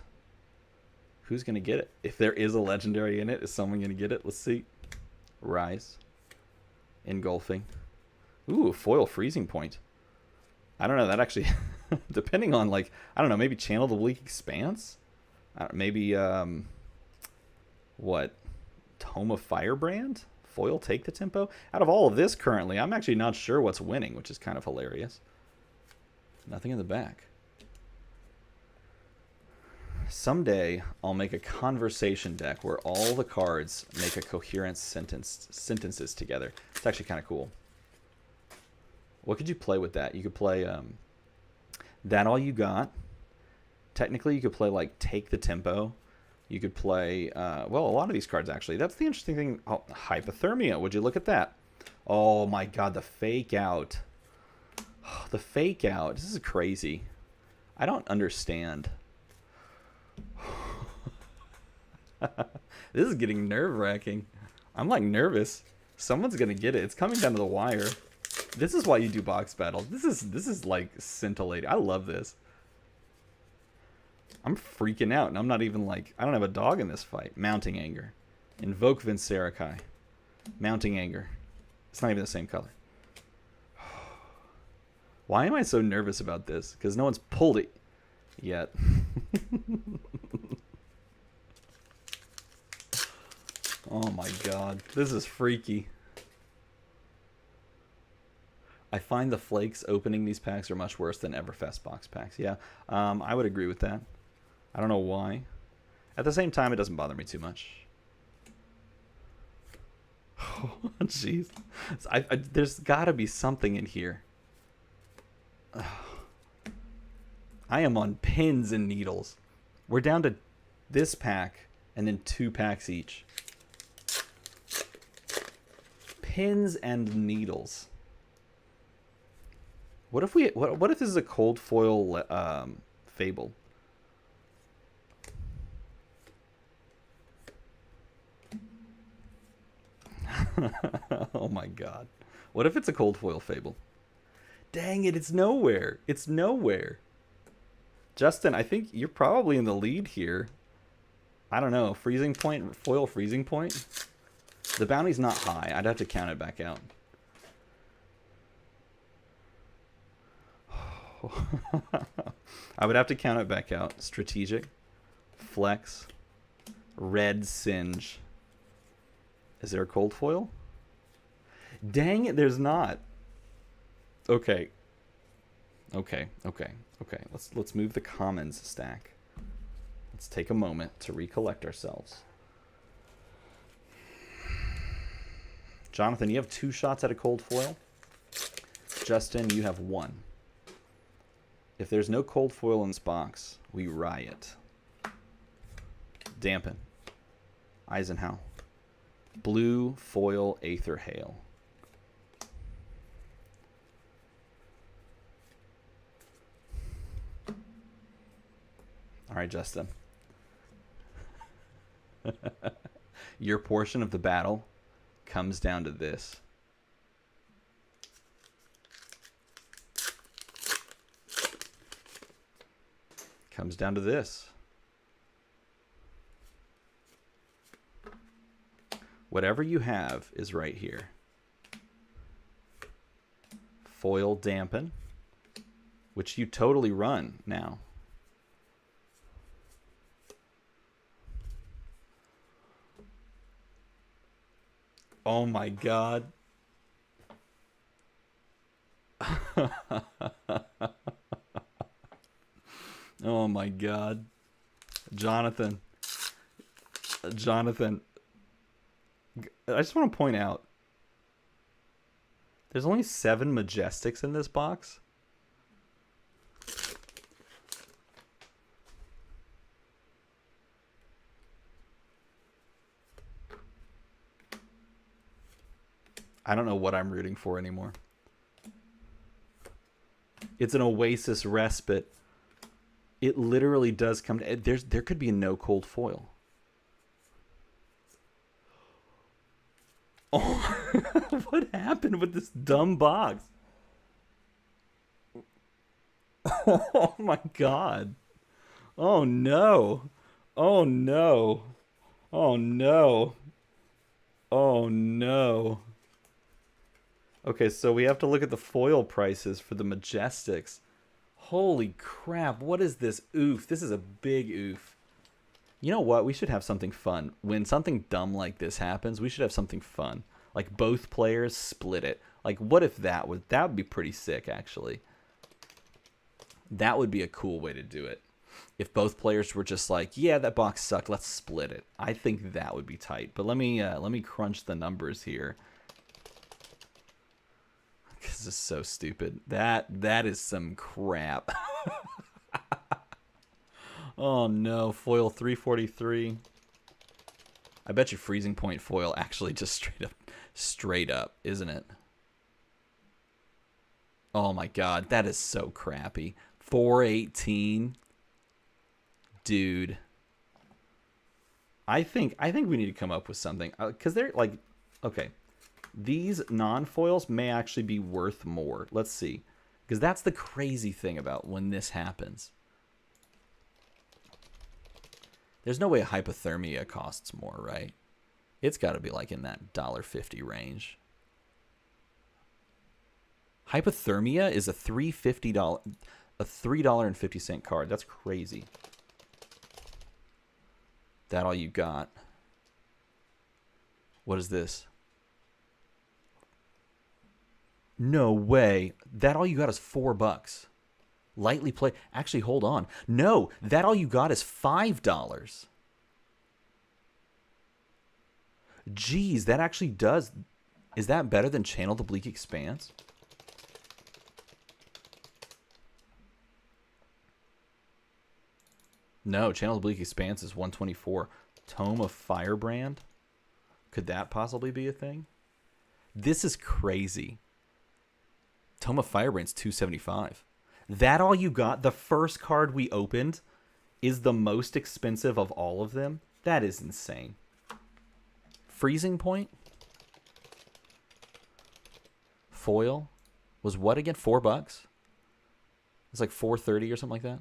Who's going to get it? If there is a legendary in it, is someone going to get it? Let's see. Rise. Engulfing. Ooh, foil freezing point. I don't know. That actually, depending on, like, I don't know, maybe Channel the Bleak Expanse? Maybe, what? Tome of Firebrand? Foil Take the Tempo? Out of all of this currently, I'm actually not sure what's winning, which is kind of hilarious. Nothing in the back. Someday, I'll make a conversation deck where all the cards make a coherent sentences together. It's actually kind of cool. What could you play with that? You could play That All You Got. Technically, you could play, like, Take the Tempo. You could play, well, a lot of these cards, actually. That's the interesting thing. Oh, Hypothermia. Would you look at that? Oh, my God, the Fake Out. Oh, the Fake Out. This is crazy. I don't understand. This is getting nerve-wracking. I'm, like, nervous. Someone's going to get it. It's coming down to the wire. This is why you do box battles. This is like, scintillating. I love this. I'm freaking out, and I'm not even, like, I don't have a dog in this fight. Mounting Anger. Invoke Vincerakai. Mounting Anger. It's not even the same color. Why am I so nervous about this? Because no one's pulled it yet. Oh my God. This is freaky. I find the flakes opening these packs are much worse than Everfest box packs. Yeah, I would agree with that. I don't know why. At the same time, it doesn't bother me too much. Oh, jeez. There's got to be something in here. I am on pins and needles. We're down to this pack and then 2 packs each. Pins and needles. What if what if this is a cold foil Fable? Oh my God. What if it's a cold foil Fable? Dang it, it's nowhere. It's nowhere. Justin, I think you're probably in the lead here. I don't know. Freezing point, foil freezing point? The bounty's not high. I'd have to count it back out. I would have to count it back out. Strategic. Flex. Red Singe. Is there a cold foil? Dang it, there's not. Okay. Okay. Let's move the commons stack. Let's take a moment to recollect ourselves. Jonathan, you have 2 shots at a cold foil. Justin, you have 1. If there's no cold foil in this box, we riot. Dampen. Eisenhower. Blue foil Aether Hail. All right, Justin. Your portion of the battle comes down to this. Comes down to this. Whatever you have is right here. Foil Dampen, which you totally run now. Oh my God. Oh my God. Jonathan. Jonathan. I just want to point out, there's only 7 Majestics in this box. I don't know what I'm rooting for anymore. It's an Oasis Respite. It literally does come to... There could be no cold foil. Oh, what happened with this dumb box? Oh my God. Oh no. Oh no. Oh no. Oh no. Okay, so we have to look at the foil prices for the Majestics. Holy crap, what is this oof? This is a big oof. You know what? We should have something fun. When something dumb like this happens, we should have something fun. Like both players split it. Like what if that would be pretty sick actually. That would be a cool way to do it. If both players were just like, yeah, that box sucked, let's split it. I think that would be tight. But let me crunch the numbers here. This is so stupid. That is some crap. Oh no, foil 343. I bet you freezing point foil actually just straight up, isn't it? Oh my God, that is so crappy. 418. Dude. I think we need to come up with something, cuz they're like, okay. These non-foils may actually be worth more. Let's see. Because that's the crazy thing about when this happens. There's no way hypothermia costs more, right? It's got to be like in that $1.50 range. Hypothermia is a $3.50 card. That's crazy. That all you got? What is this? No way. That all you got is $4. Lightly play. Actually, hold on. No, that all you got is $5. Jeez, that actually does. Is that better than Channel the Bleak Expanse? No, Channel the Bleak Expanse is 124. Tome of Firebrand? Could that possibly be a thing? This is crazy. Tome of Firebrand's 275. That all you got? The first card we opened is the most expensive of all of them? That is insane. Freezing point? Foil? Was what again? $4? It's like $4.30 or something like that.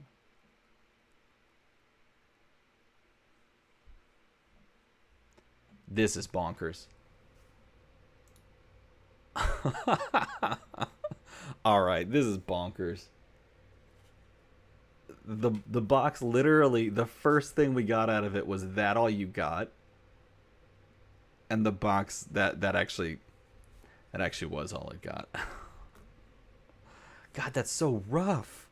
This is bonkers. All right, this is bonkers. The box, literally, the first thing we got out of it was that all you got. And the box that actually was all it got. God, that's so rough.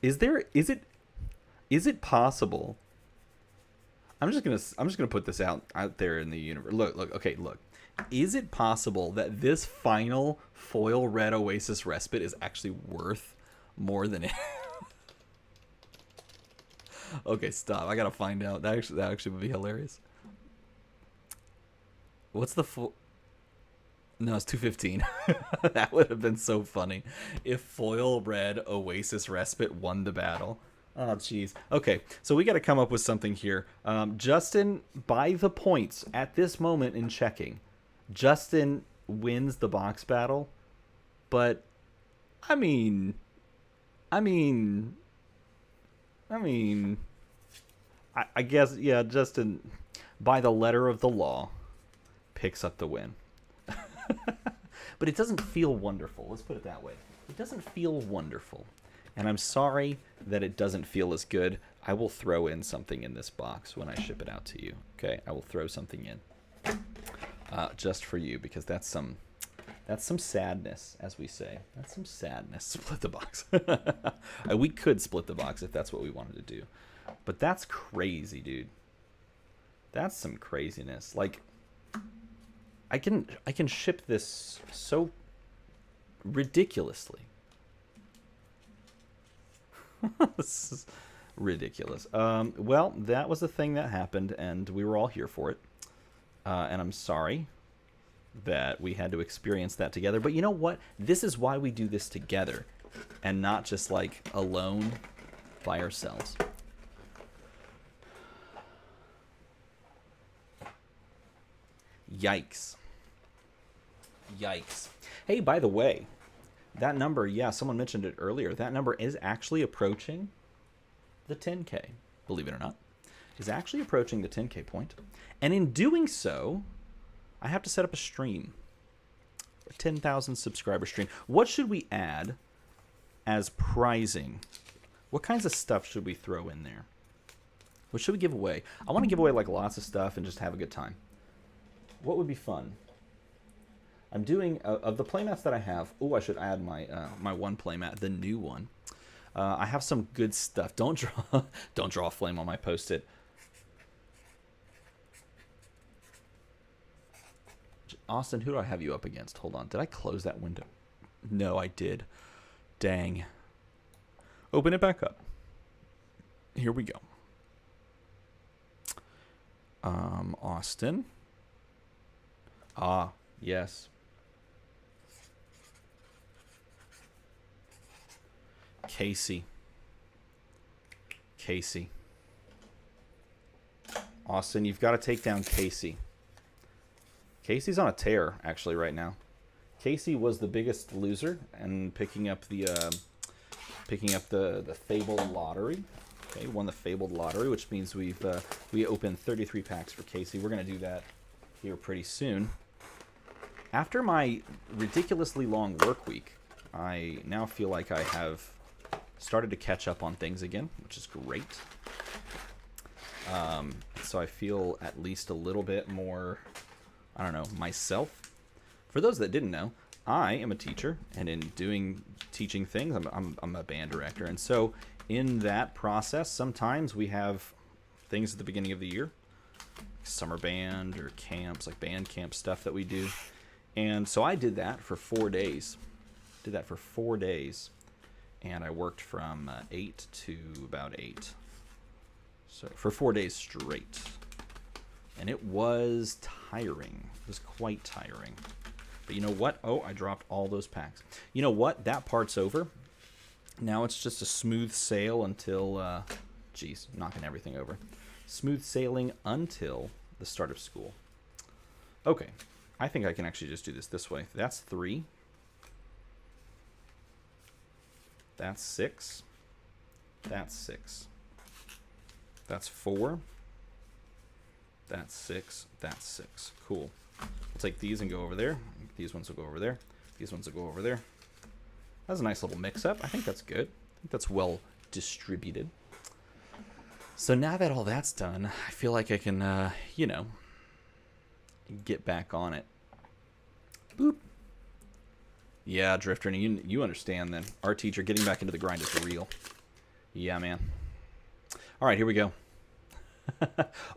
Is it possible? I'm just gonna put this out there in the universe. Look. Is it possible that this final foil red Oasis Respite is actually worth more than it? Okay, stop. I gotta find out. That actually would be hilarious. What's the full? No, it's 215. That would have been so funny if foil red Oasis Respite won the battle. Oh, jeez. Okay, so we got to come up with something here. Justin, by the points at this moment in checking, Justin wins the box battle. But, I mean, I guess, yeah, Justin, by the letter of the law, picks up the win. But it doesn't feel wonderful. Let's put it that way. It doesn't feel wonderful. And I'm sorry that it doesn't feel as good. I will throw in something in this box when I ship it out to you. Okay, I will throw something in. Just for you, because that's some sadness, as we say. That's some sadness. Split the box. We could split the box if that's what we wanted to do. But that's crazy, dude. That's some craziness. Like, I can ship this so ridiculously. This is ridiculous. Well, that was the thing that happened, and we were all here for it. And I'm sorry that we had to experience that together. But you know what? This is why we do this together, and not just like alone by ourselves. Yikes. Yikes. Hey, by the way, that number, yeah, someone mentioned it earlier. That number is actually approaching the 10K, believe it or not. Is actually approaching the 10K point. And in doing so, I have to set up a stream. A 10,000 subscriber stream. What should we add as prizing? What kinds of stuff should we throw in there? What should we give away? I want to give away like lots of stuff and just have a good time. What would be fun? I'm doing of the playmats that I have. Oh, I should add my my one playmat, the new one. I have some good stuff. Don't draw a flame on my post-it. Austin, who do I have you up against? Hold on. Did I close that window? No, I did. Dang. Open it back up. Here we go. Austin. Ah, yes. Casey. Austin, you've got to take down Casey. Casey's on a tear, actually, right now. Casey was the biggest loser and picking up the Fabled Lottery. Okay, won the Fabled Lottery, which means we opened 33 packs for Casey. We're going to do that here pretty soon. After my ridiculously long work week, I now feel like I have started to catch up on things again, which is great. So I feel at least a little bit more, I don't know, myself. For those that didn't know, I am a teacher, and in doing teaching things, I'm a band director. And so in that process, sometimes we have things at the beginning of the year, summer band or camps, like band camp stuff that we do. And so I did that for 4 days. And I worked from 8 to about 8. So for 4 days straight. And it was tiring. It was quite tiring. But you know what? Oh, I dropped all those packs. You know what? That part's over. Now it's just a smooth sail until, geez, knocking everything over. Smooth sailing until the start of school. Okay. I think I can actually just do this way. That's 3. That's 6. That's 6. That's 4. That's 6. That's 6. Cool. We'll take these and go over there. These ones will go over there. These ones will go over there. That's a nice little mix-up. I think that's good. I think that's well distributed. So now that all that's done, I feel like I can, you know, get back on it. Boop. Yeah, Drifter, and you understand then. Our teacher getting back into the grind is real. Yeah, man. All right, here we go.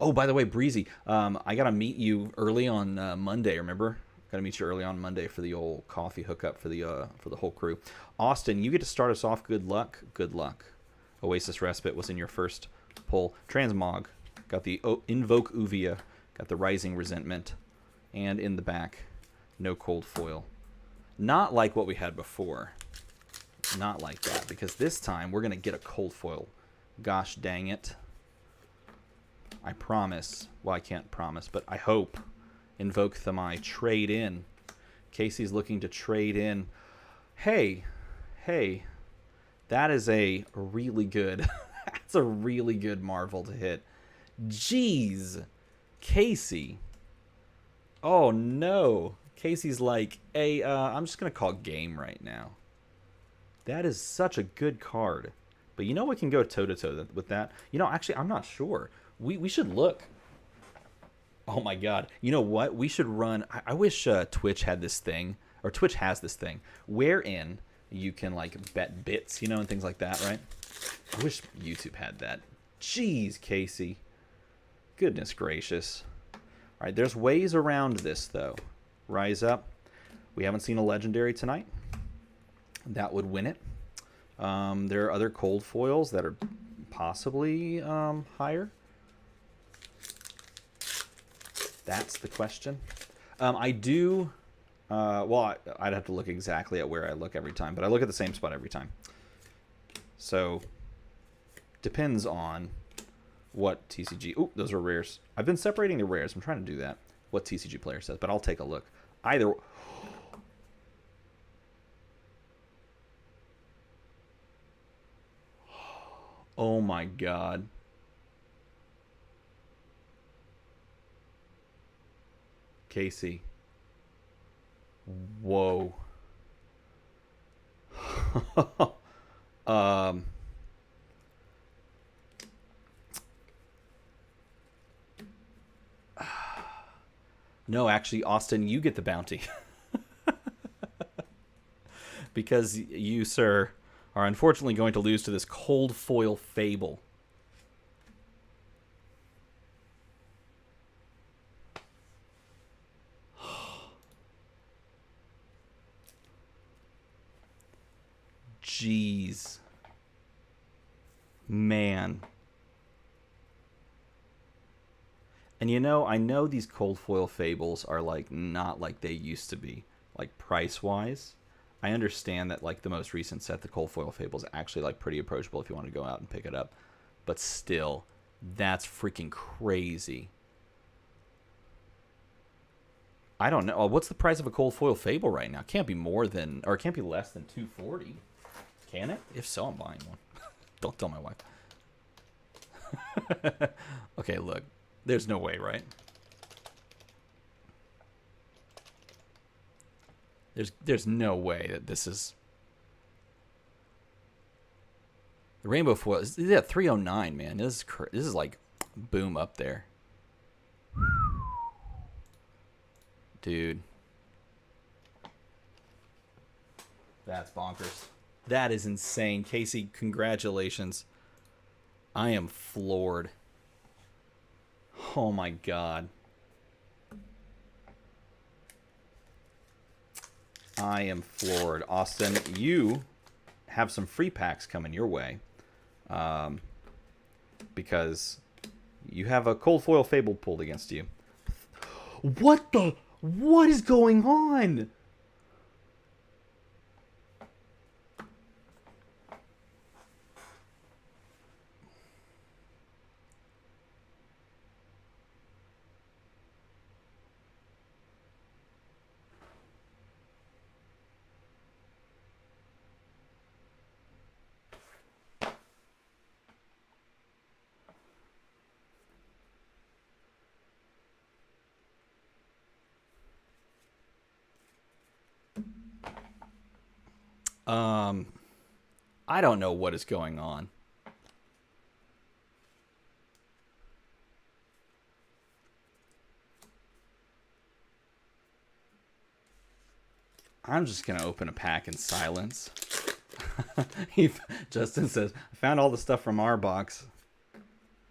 Oh, by the way, Breezy, I got to meet you early on Monday, remember? Got to meet you early on Monday for the old coffee hookup for the whole crew. Austin, you get to start us off. Good luck. Good luck. Oasis Respite was in your first pull. Transmog got the Invoke Uvia, got the Rising Resentment, and in the back, no cold foil. Not like what we had before. Not like that, because this time we're going to get a cold foil. Gosh dang it. I promise. Well, I can't promise, but I hope. Invoke Thamai. Trade in. Casey's looking to trade in. Hey. Hey. That is a really good... That's a really good Marvel to hit. Jeez. Casey. Oh, no. Casey's like, hey, I'm just going to call game right now. That is such a good card. But you know we can go toe-to-toe with that? You know, actually, I'm not sure. We should look. Oh, my God. You know what? We should run... I wish Twitch had this thing, or Twitch has this thing, wherein you can, like, bet bits, you know, and things like that, right? I wish YouTube had that. Jeez, Casey. Goodness gracious. All right, there's ways around this, though. Rise Up. We haven't seen a legendary tonight. That would win it. There are other cold foils that are possibly higher. That's the question. I do... well, I'd have to look exactly at where I look every time, but I look at the same spot every time. So, depends on what TCG... Ooh, those are rares. I've been separating the rares. I'm trying to do that. What TCG player says, but I'll take a look. Either... Oh my God. Casey. Whoa. No, actually, Austin, you get the bounty. Because you, sir, are unfortunately going to lose to this cold foil Fable. Jeez. Man. And you know, I know these cold foil Fables are like not like they used to be, like price-wise. I understand that like the most recent set, the cold foil Fable, is actually like pretty approachable if you want to go out and pick it up. But still, that's freaking crazy. I don't know. What's the price of a cold foil Fable right now? It can't be more than, or it can't be less than $240. Can it? If so, I'm buying one. Don't tell my wife. Okay, look. There's no way, right? There's no way that this is... The rainbow foil is at 309, man. This is like boom up there. Dude. That's bonkers. That is insane. Casey, congratulations. I am floored. Oh my God. I am floored. Austin, you have some free packs coming your way. Because you have a cold foil Fable pulled against you. What the... What is going on? I don't know what is going on. I'm just going to open a pack in silence. Justin says, I found all the stuff from our box.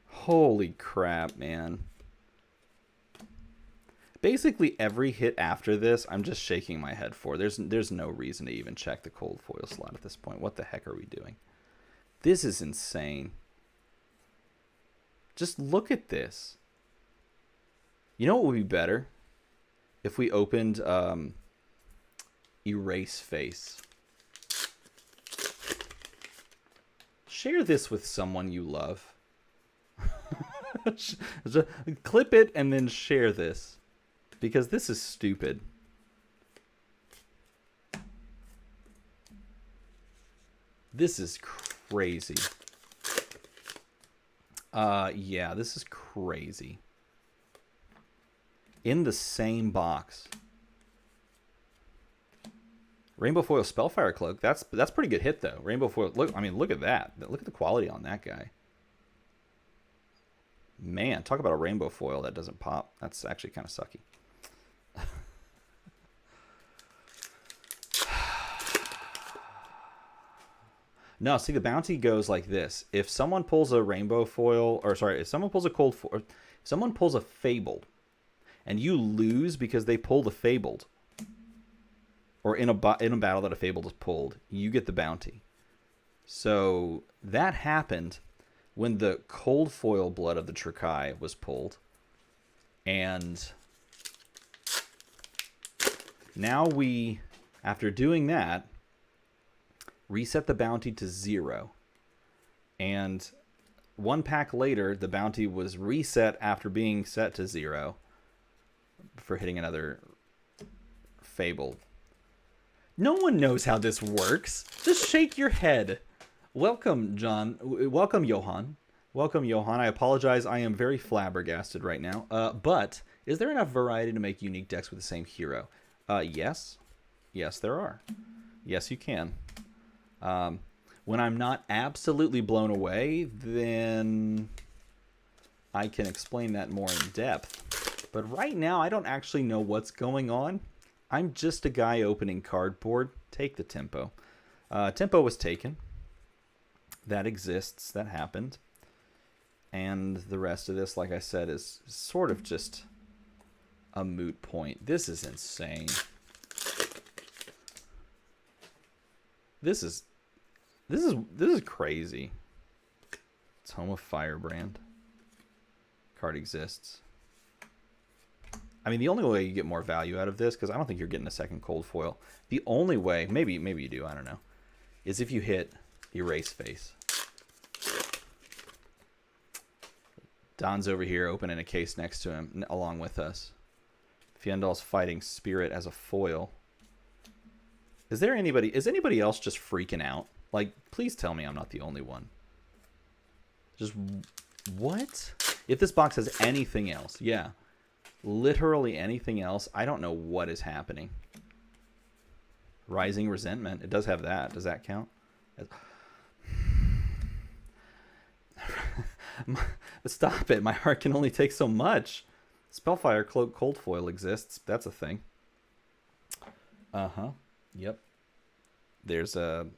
Holy crap, man. Basically, every hit after this, I'm just shaking my head for. There's no reason to even check the cold foil slot at this point. What the heck are we doing? This is insane. Just look at this. You know what would be better? If we opened Erase Face. Share this with someone you love. Just clip it and then share this. Because this is stupid. This is crazy. Yeah, this is crazy. In the same box. Rainbow Foil Spellfire Cloak. That's pretty good hit though. Rainbow Foil. Look, I mean, look at that. Look at the quality on that guy. Man, talk about a rainbow foil that doesn't pop. That's actually kind of sucky. No, see, the bounty goes like this. If someone pulls a rainbow foil, or sorry, if someone pulls a cold foil, if someone pulls a fabled, and you lose because they pulled a fabled, or in a battle that a fabled is pulled, you get the bounty. So that happened when the cold foil Blood of the Trukai was pulled, and now we, after doing that, reset the bounty to 0. And one pack later, the bounty was reset after being set to 0 for hitting another Fable. No one knows how this works. Just shake your head. Welcome, John. Welcome, Johan. Welcome, Johan. I apologize. I am very flabbergasted right now. But is there enough variety to make unique decks with the same hero? Yes. Yes, there are. Yes, you can. When I'm not absolutely blown away, then I can explain that more in depth. But right now, I don't actually know what's going on. I'm just a guy opening cardboard. Take the tempo. Tempo was taken. That exists. That happened. And the rest of this, like I said, is sort of just a moot point. This is insane. This is crazy. It's home of Firebrand. Card exists. I mean, the only way you get more value out of this, because I don't think you're getting a second cold foil. The only way, maybe you do, I don't know, is if you hit Erase Face. Don's over here opening a case next to him, along with us. Fiendal's fighting Spirit as a foil. Is anybody else just freaking out? Like, please tell me I'm not the only one. Just, what? If this box has anything else, yeah. Literally anything else, I don't know what is happening. Rising Resentment, it does have that. Does that count? Stop it, my heart can only take so much. Spellfire Cloak Cold Foil exists. That's a thing. Uh-huh. Yep. There's a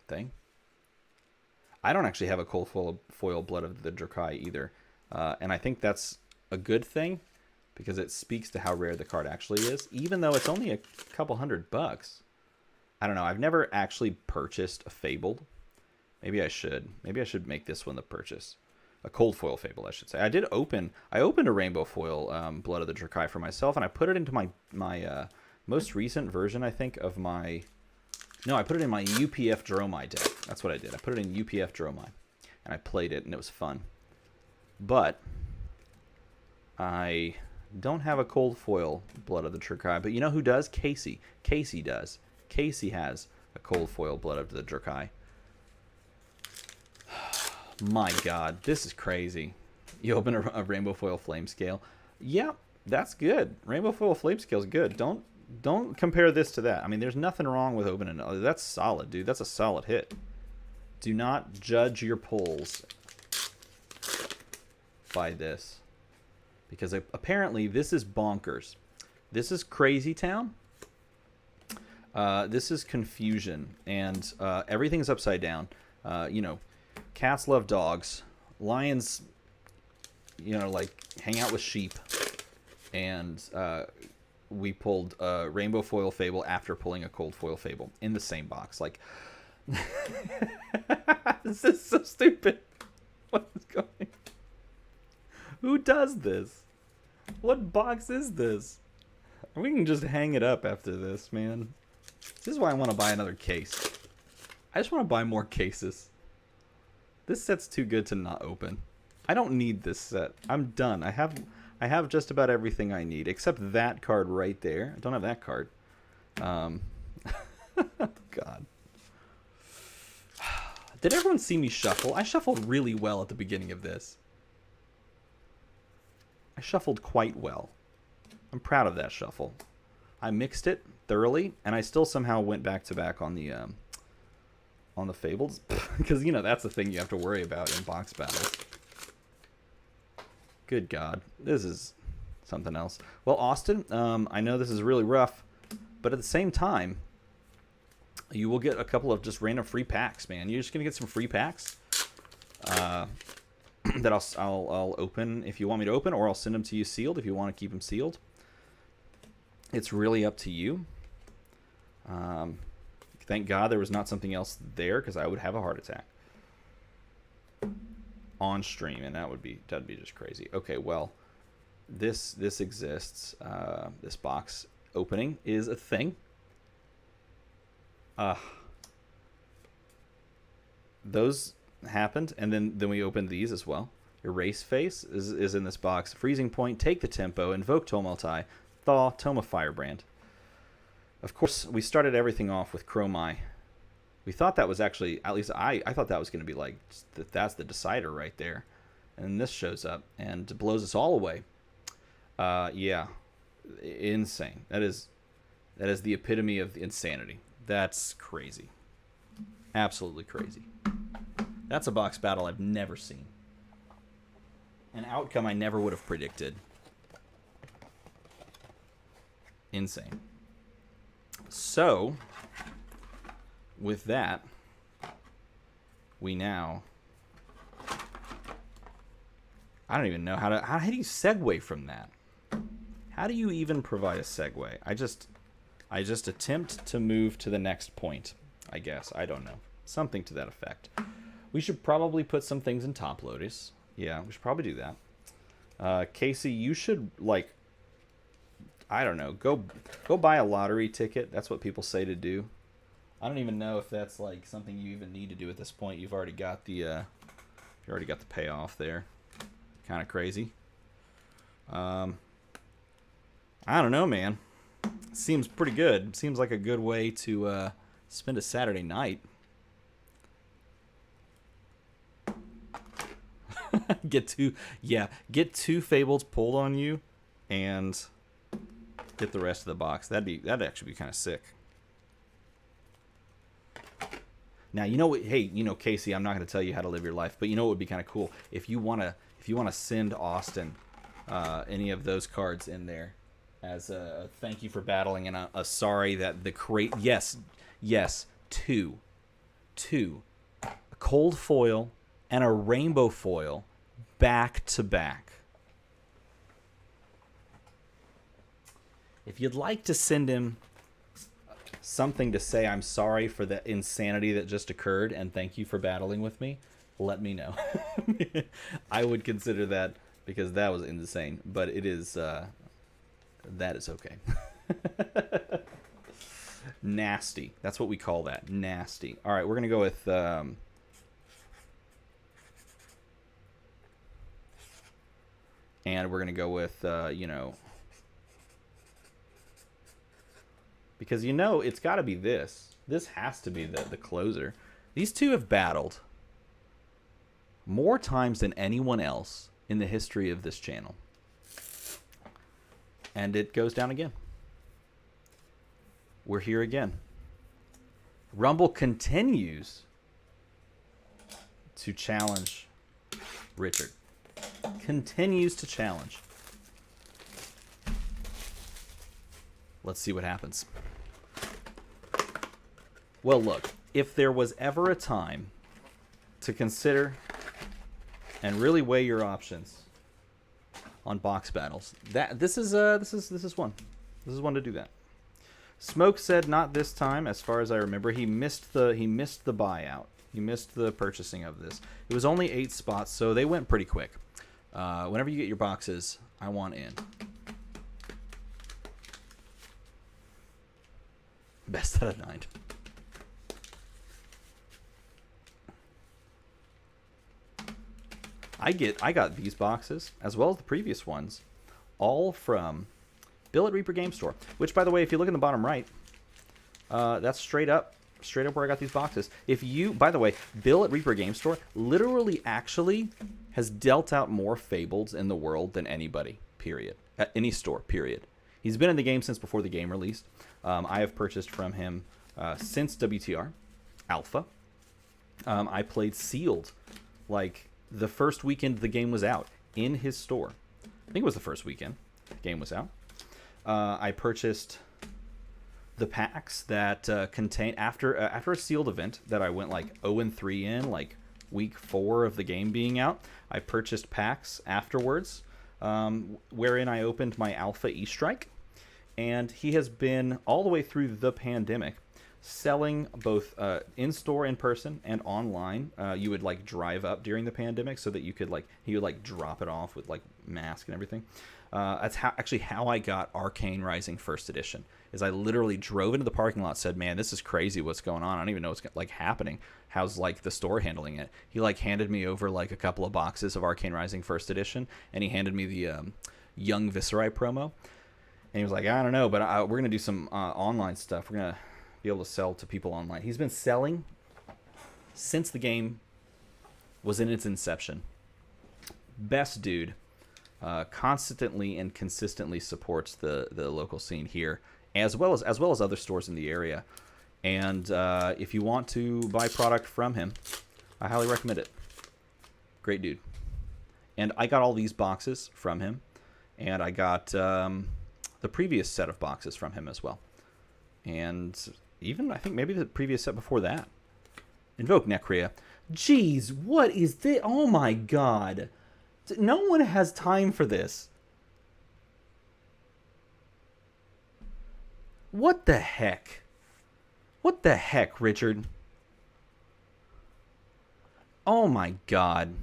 thing. I don't actually have a cold foil Blood of the Drukai either. And I think that's a good thing because it speaks to how rare the card actually is, even though it's only a couple $100. I don't know. I've never actually purchased a Fabled. Maybe I should. Maybe I should make this one the purchase. A cold foil Fable, I should say. I opened a rainbow foil Blood of the Drukai for myself, and I put it into my most recent version, I think, of my... No, I put it in my UPF Dromai deck. That's what I did. I put it in UPF Dromai, and I played it, and it was fun. But I don't have a cold foil Blood of the Drukai, but you know who does? Casey. Casey does. Casey has a cold foil Blood of the Drukai. My God, this is crazy. You open a rainbow foil flame scale. Yeah, that's good. Rainbow foil flame scale is good. Don't don't compare this to that. I mean, there's nothing wrong with opening. That's solid, dude. That's a solid hit. Do not judge your pulls by this, because apparently this is bonkers. This is Crazy Town. This is confusion, and everything's upside down. You know, cats love dogs. Lions, you know, like hang out with sheep. And we pulled a Rainbow Foil Fable after pulling a Cold Foil Fable in the same box. Like, this is so stupid. What is going? Who does this? What box is this? We can just hang it up after this, man. This is why I want to buy another case. I just want to buy more cases. This set's too good to not open. I don't need this set. I'm done. I have just about everything I need, except that card right there. I don't have that card. God. Did everyone see me shuffle? I shuffled really well at the beginning of this. I shuffled quite well. I'm proud of that shuffle. I mixed it thoroughly, and I still somehow went back to back on the fables, because you know that's the thing you have to worry about in box battles. Good God, this is something else. Well, Austin, I know this is really rough, but at the same time, you will get a couple of just random free packs, man. You're just gonna get some free packs that I'll open if you want me to open, or I'll send them to you sealed if you want to keep them sealed. It's really up to you. Thank God there was not something else there, because I would have a heart attack on stream, and that'd be just crazy. Okay, well, this exists. This box opening is a thing. Those happened, and then we opened these as well. Erase Face is in this box. Freezing Point, Take the Tempo, Invoke Tomultai, Thaw, Tome of Firebrand. Of course, we started everything off with Chromai. We thought that was actually, at least I thought that was going to be like, that's the decider right there. And this shows up and blows us all away. Yeah, insane. That is the epitome of insanity. That's crazy. Absolutely crazy. That's a box battle I've never seen. An outcome I never would have predicted. Insane. So, with that, we now... I don't even know how do you segue from that? How do you even provide a segue? I just attempt to move to the next point, I guess. I don't know. Something to that effect. We should probably put some things in top loaders. Yeah, we should probably do that. Casey, you should, like, I don't know, go buy a lottery ticket. That's what people say to do. I don't even know if that's like something you even need to do at this point. You've already got the payoff there. Kind of crazy. I don't know, man. Seems pretty good. Seems like a good way to spend a Saturday night. Get two fables pulled on you, and get the rest of the box. That'd actually be kind of sick. Now, you know what? Hey, you know, Casey, I'm not going to tell you how to live your life, but you know what would be kind of cool if you want to send Austin any of those cards in there as a thank you for battling and a sorry that the two a cold foil and a rainbow foil back to back. If you'd like to send him something to say I'm sorry for the insanity that just occurred and thank you for battling with me, let me know. I would consider that, because that was insane, but it is that is okay. Nasty. That's what we call that. Nasty. All right, we're gonna go with and we're gonna go with you know, because you know it's got to be this. This has to be the closer. These two have battled more times than anyone else in the history of this channel. And it goes down again. we're here again. Rumble continues to challenge Richard. Continues to challenge. Let's see what happens. Well, look, if there was ever a time to consider and really weigh your options on box battles, this is one. This is one to do that. Smoke said not this time, as far as I remember. He missed the buyout. He missed the purchasing of this. It was only 8 spots, so they went pretty quick. Whenever you get your boxes, I want in. Best out of 9. I got these boxes, as well as the previous ones, all from Bill at Reaper Game Store. Which, by the way, if you look in the bottom right, that's straight up where I got these boxes. If you, by the way, Bill at Reaper Game Store literally actually has dealt out more Fableds in the world than anybody, period. At any store, period. He's been in the game since before the game released. I have purchased from him since WTR Alpha. I played Sealed like the first weekend the game was out in his store. I think it was the first weekend the game was out. I purchased the packs that contain after a Sealed event that I went like 0-3 in, like week 4 of the game being out. I purchased packs afterwards, wherein I opened my Alpha E-Strike, and he has been all the way through the pandemic selling both in-store, in person, and online. You would like drive up during the pandemic so that you could like, he would like drop it off with like mask and everything. That's how I got Rising First Edition. Is I literally drove into the parking lot, said, "Man, this is crazy. What's going on? I don't even know what's like happening. How's like the store handling it?" He like handed me over like a couple of boxes of Rising First Edition, and he handed me the Young Viserai promo, and he was like, "I don't know, but we're gonna do some online stuff. We're gonna be able to sell to people online." He's been selling since the game was in its inception. Best dude. Constantly and consistently supports the local scene here, as well as other stores in the area. And if you want to buy product from him, I highly recommend it. Great dude. And I got all these boxes from him, and I got the previous set of boxes from him as well, and even I think maybe the previous set before that. Invoke Necrea. Jeez, what is this? Oh my god. No one has time for this. What the heck? What the heck, Richard? Oh my god.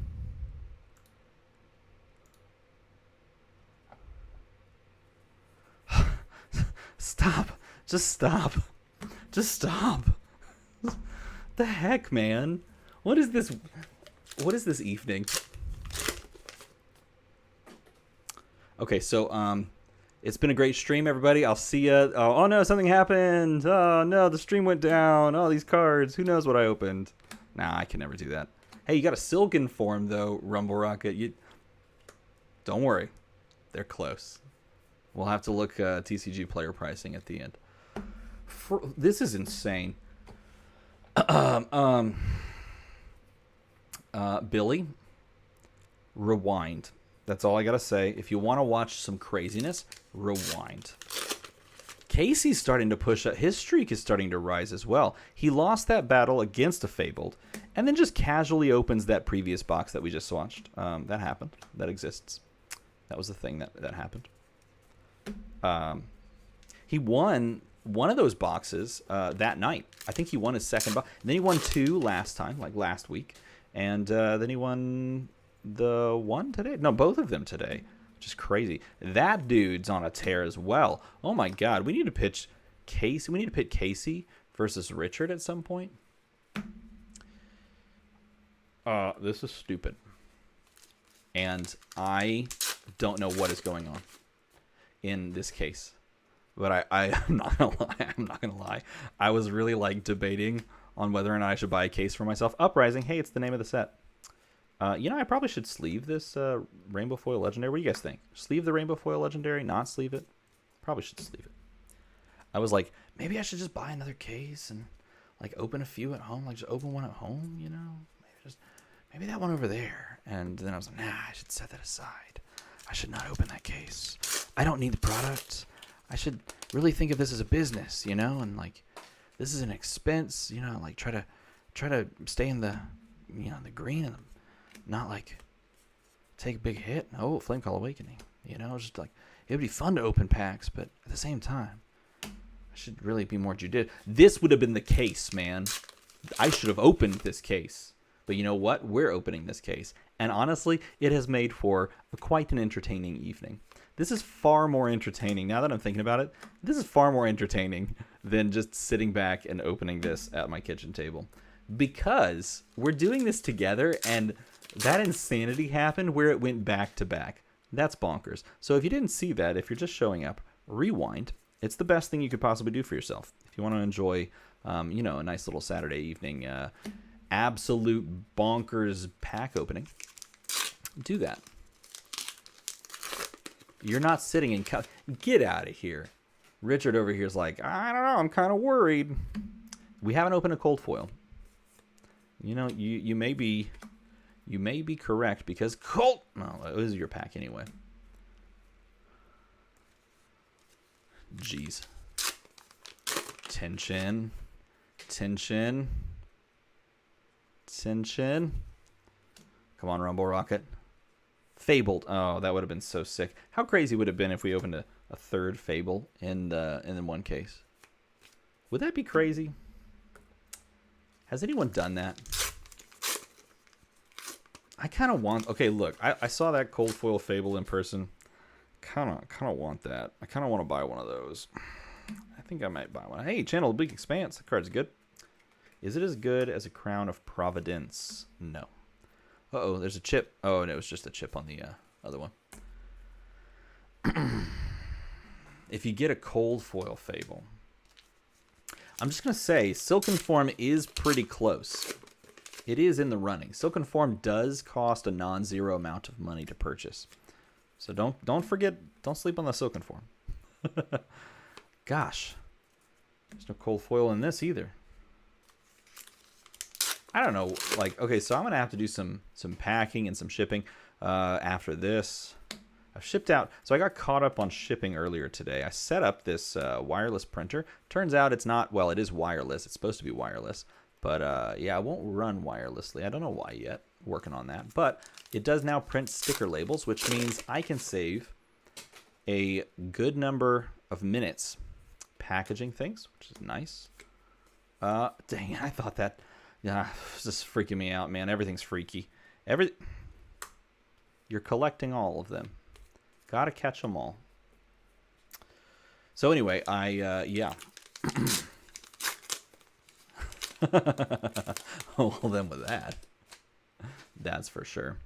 Stop. Just stop. Just stop. The heck, man? What is this? What is this evening? Okay, so it's been a great stream, everybody. I'll see ya. Oh no, something happened. Oh no, the stream went down. Oh, these cards. Who knows what I opened? Nah, I can never do that. Hey, you got a Silken form though, Rumble Rocket. You don't worry, they're close. We'll have to look TCG player pricing at the end. This is insane. Billy, rewind. That's all I gotta say. If you want to watch some craziness, rewind. Casey's starting to push up. His streak is starting to rise as well. He lost that battle against a Fabled, and then just casually opens that previous box that we just watched. That happened. That exists. That was the thing that happened. He won one of those boxes that night. I think he won his second box. Then he won 2 last time, like last week. And then he won the one today. No, both of them today. Which is crazy. That dude's on a tear as well. Oh my god. We need to pitch Casey. We need to pit Casey versus Richard at some point. This is stupid. And I don't know what is going on in this case. But I'm not gonna lie. I'm not gonna lie. I was really like debating on whether or not I should buy a case for myself. Uprising. Hey, it's the name of the set. You know, I probably should sleeve this Rainbow Foil Legendary. What do you guys think? Sleeve the Rainbow Foil Legendary? Not sleeve it? Probably should sleeve it. I was like, maybe I should just buy another case and like open a few at home, like just open one at home, you know, maybe that one over there. And then I was like, nah, I should set that aside. I should not open that case. I don't need the product. I should really think of this as a business, you know, and like this is an expense, you know, like try to stay in the, you know, the green and not like take a big hit. Oh, Flame Call Awakening, you know, just like it would be fun to open packs, but at the same time, I should really be more judicious. This would have been the case, man. I should have opened this case. But you know what? We're opening this case. And honestly, it has made for quite an entertaining evening. This is far more entertaining. Now that I'm thinking about it, this is far more entertaining than just sitting back and opening this at my kitchen table. Because we're doing this together, and that insanity happened where it went back to back. That's bonkers. So if you didn't see that, if you're just showing up, rewind. It's the best thing you could possibly do for yourself. If you want to enjoy, you know, a nice little Saturday evening, absolute bonkers pack opening, do that. You're not sitting and get out of here. Richard over here is like, I don't know, I'm kind of worried. We haven't opened a cold foil. You know, you may be correct because no, it was your pack anyway. Jeez. Tension. Come on, Rumble Rocket. Fabled. Oh, that would have been so sick. How crazy would it have been if we opened a third Fable in one case? Would that be crazy? Has anyone done that? I kind of want... Okay, look. I saw that cold foil Fable in person. Kind of want that. I kind of want to buy one of those. I think I might buy one. Hey, Channel Oblique Expanse. That card's good. Is it as good as a Crown of Providence? No. Uh-oh, there's a chip. Oh, no, it was just a chip on the other one. If you get a cold foil Fable, I'm just going to say Silken Form is pretty close. It is in the running. Silken Form does cost a non-zero amount of money to purchase. So don't forget, don't sleep on the Silken Form. Gosh, there's no cold foil in this either. I don't know, like, okay, so I'm going to have to do some packing and some shipping after this. I've shipped out, so I got caught up on shipping earlier today. I set up this wireless printer. Turns out it's not, well, it is wireless. It's supposed to be wireless. But, yeah, it won't run wirelessly. I don't know why yet. Working on that. But it does now print sticker labels, which means I can save a good number of minutes packaging things, which is nice. Dang, I thought that... Yeah, it's just freaking me out, man. Everything's freaky. You're collecting all of them. Gotta catch them all. So anyway, yeah. Well, then with that. That's for sure.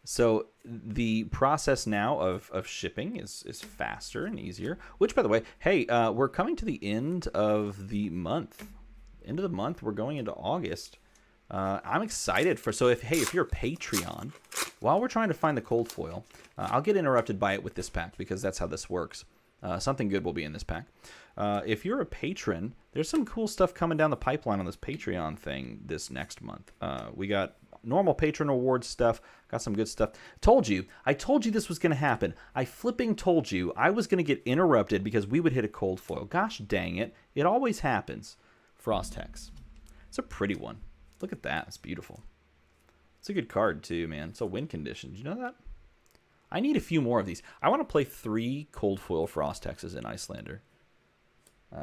So the process now of shipping is faster and easier. Which, by the way, hey, we're coming to the end of the month. End of the month, we're going into August. I'm excited for, so if you're a Patreon, while we're trying to find the cold foil, I'll get interrupted by it with this pack because that's how this works. Something good will be in this pack. If you're a patron, there's some cool stuff coming down the pipeline on this Patreon thing this next month. We got normal patron award stuff, got some good stuff. I told you this was going to happen. I flipping told you I was going to get interrupted because we would hit a cold foil. Gosh dang it. It always happens. Frost Hex. It's a pretty one. Look at that. It's beautiful. It's a good card too, man. It's a win condition. Did you know that? I need a few more of these. I want to play 3 cold foil Frost Hexes in Icelander.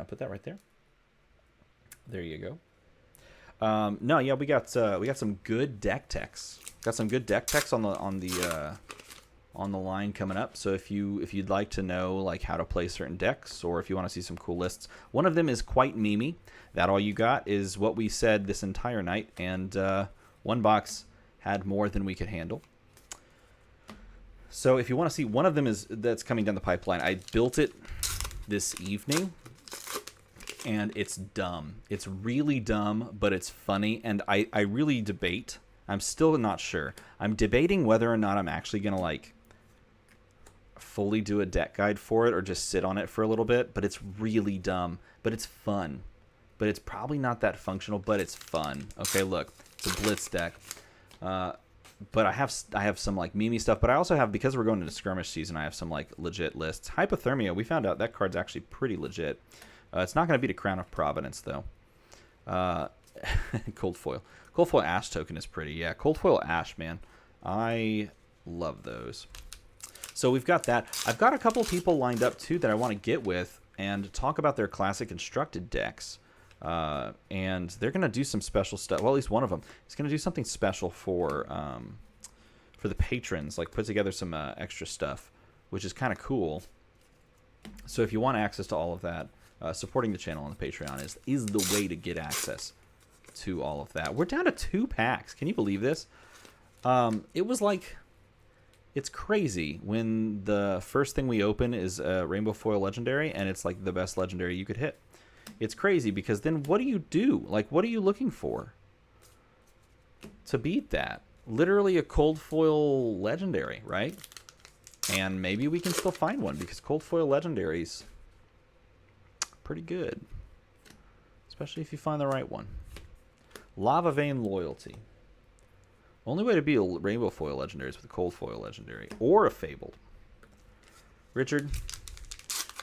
Put that right there. There you go. No, yeah, we got some good deck techs. Got some good deck techs on the line coming up. So if you'd like to know like how to play certain decks, or if you want to see some cool lists, one of them is quite memey. That all you got is what we said this entire night, and one box had more than we could handle. So if you want to see, one of them that's coming down the pipeline. I built it this evening, and it's dumb. It's really dumb, but it's funny, and I really debate. I'm still not sure. I'm debating whether or not I'm actually gonna like fully do a deck guide for it or just sit on it for a little bit, but it's really dumb, but it's fun. But it's probably not that functional, but it's fun. Okay, look, it's a Blitz deck. But I have some like meme stuff, but I also have, because we're going into skirmish season, I have some like legit lists. Hypothermia, we found out that card's actually pretty legit. It's not going to beat a Crown of Providence though. Cold foil Ash token is pretty. Yeah, cold foil Ash, man, I love those. So we've got that. I've got a couple people lined up too that I want to get with and talk about their classic constructed decks. And they're going to do some special stuff. Well, at least one of them is going to do something special for the patrons, like put together some extra stuff, which is kind of cool. So if you want access to all of that, supporting the channel on the Patreon is the way to get access to all of that. We're down to 2 packs. Can you believe this? It was like, it's crazy when the first thing we open is a Rainbow Foil Legendary, and it's like the best Legendary you could hit. It's crazy because then what do you do? Like, what are you looking for to beat that? Literally a cold foil Legendary, right? And maybe we can still find one because cold foil Legendaries pretty good, especially if you find the right one. Lava Vein Loyalty. Only way to beat a Rainbow Foil Legendary is with a cold foil Legendary or a Fabled. Richard,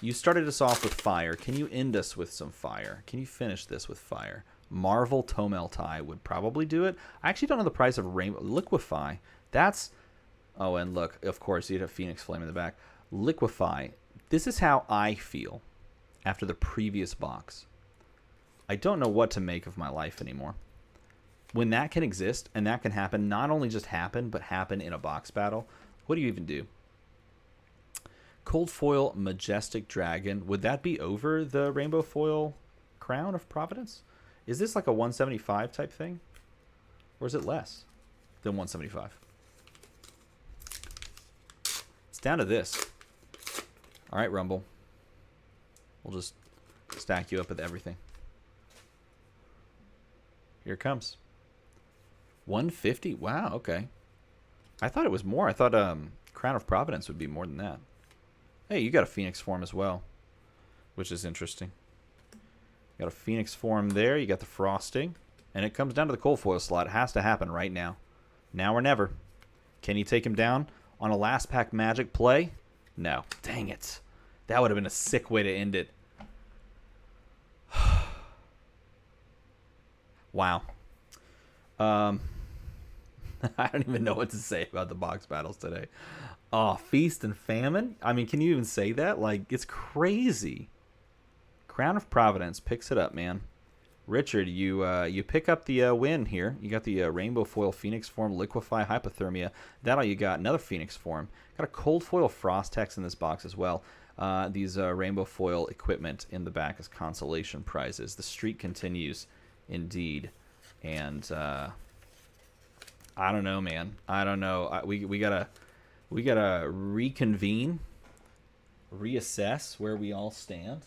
you started us off with fire. Can you end us with some fire? Can you finish this with fire? Marvel Tomeltai would probably do it. I actually don't know the price of Rainbow Liquefy. That's, oh, and look, of course, you had a Phoenix Flame in the back. Liquefy. This is how I feel after the previous box. I don't know what to make of my life anymore. When that can exist and that can happen, not only just happen, but happen in a box battle, what do you even do? Cold foil Majestic Dragon. Would that be over the Rainbow Foil Crown of Providence? Is this like a 175 type thing? Or is it less than 175? It's down to this. All right, Rumble. We'll just stack you up with everything. Here it comes. 150? Wow, okay. I thought it was more. I thought Crown of Providence would be more than that. Hey, you got a Phoenix form as well, which is interesting. You got a Phoenix form there. You got the frosting. And it comes down to the cold foil slot. It has to happen right now. Now or never. Can you take him down on a last pack Magic play? No. Dang it. That would have been a sick way to end it. Wow. I don't even know what to say about the box battles today. Oh, Feast and Famine? I mean, can you even say that? Like, it's crazy. Crown of Providence picks it up, man. Richard, you pick up the win here. You got the Rainbow Foil Phoenix form, Liquefy, Hypothermia. That all you got. Another Phoenix form. Got a Cold Foil Frost Hex in this box as well. These Rainbow Foil equipment in the back as consolation prizes. The streak continues, indeed. And I don't know, man. I don't know. We gotta reconvene, reassess where we all stand,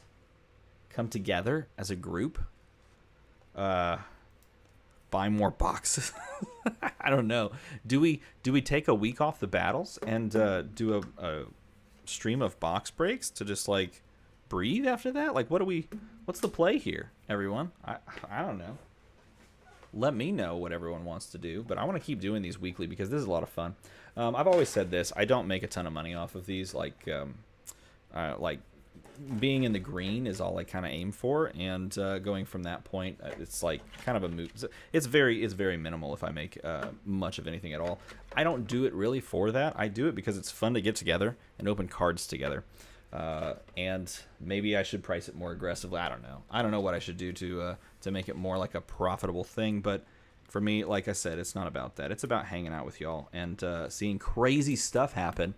come together as a group, buy more boxes. I don't know. Do we take a week off the battles and do a stream of box breaks to just like breathe after that? Like, what's the play here, everyone? I don't know. Let me know what everyone wants to do, but I want to keep doing these weekly because this is a lot of fun. I've always said this. I don't make a ton of money off of these. Like being in the green is all I kind of aim for, and going from that point, it's like kind of a moot. It's very minimal if I make much of anything at all. I don't do it really for that. I do it because it's fun to get together and open cards together. And maybe I should price it more aggressively. I don't know. I don't know what I should do to make it more like a profitable thing. But for me, like I said, it's not about that. It's about hanging out with y'all and seeing crazy stuff happen.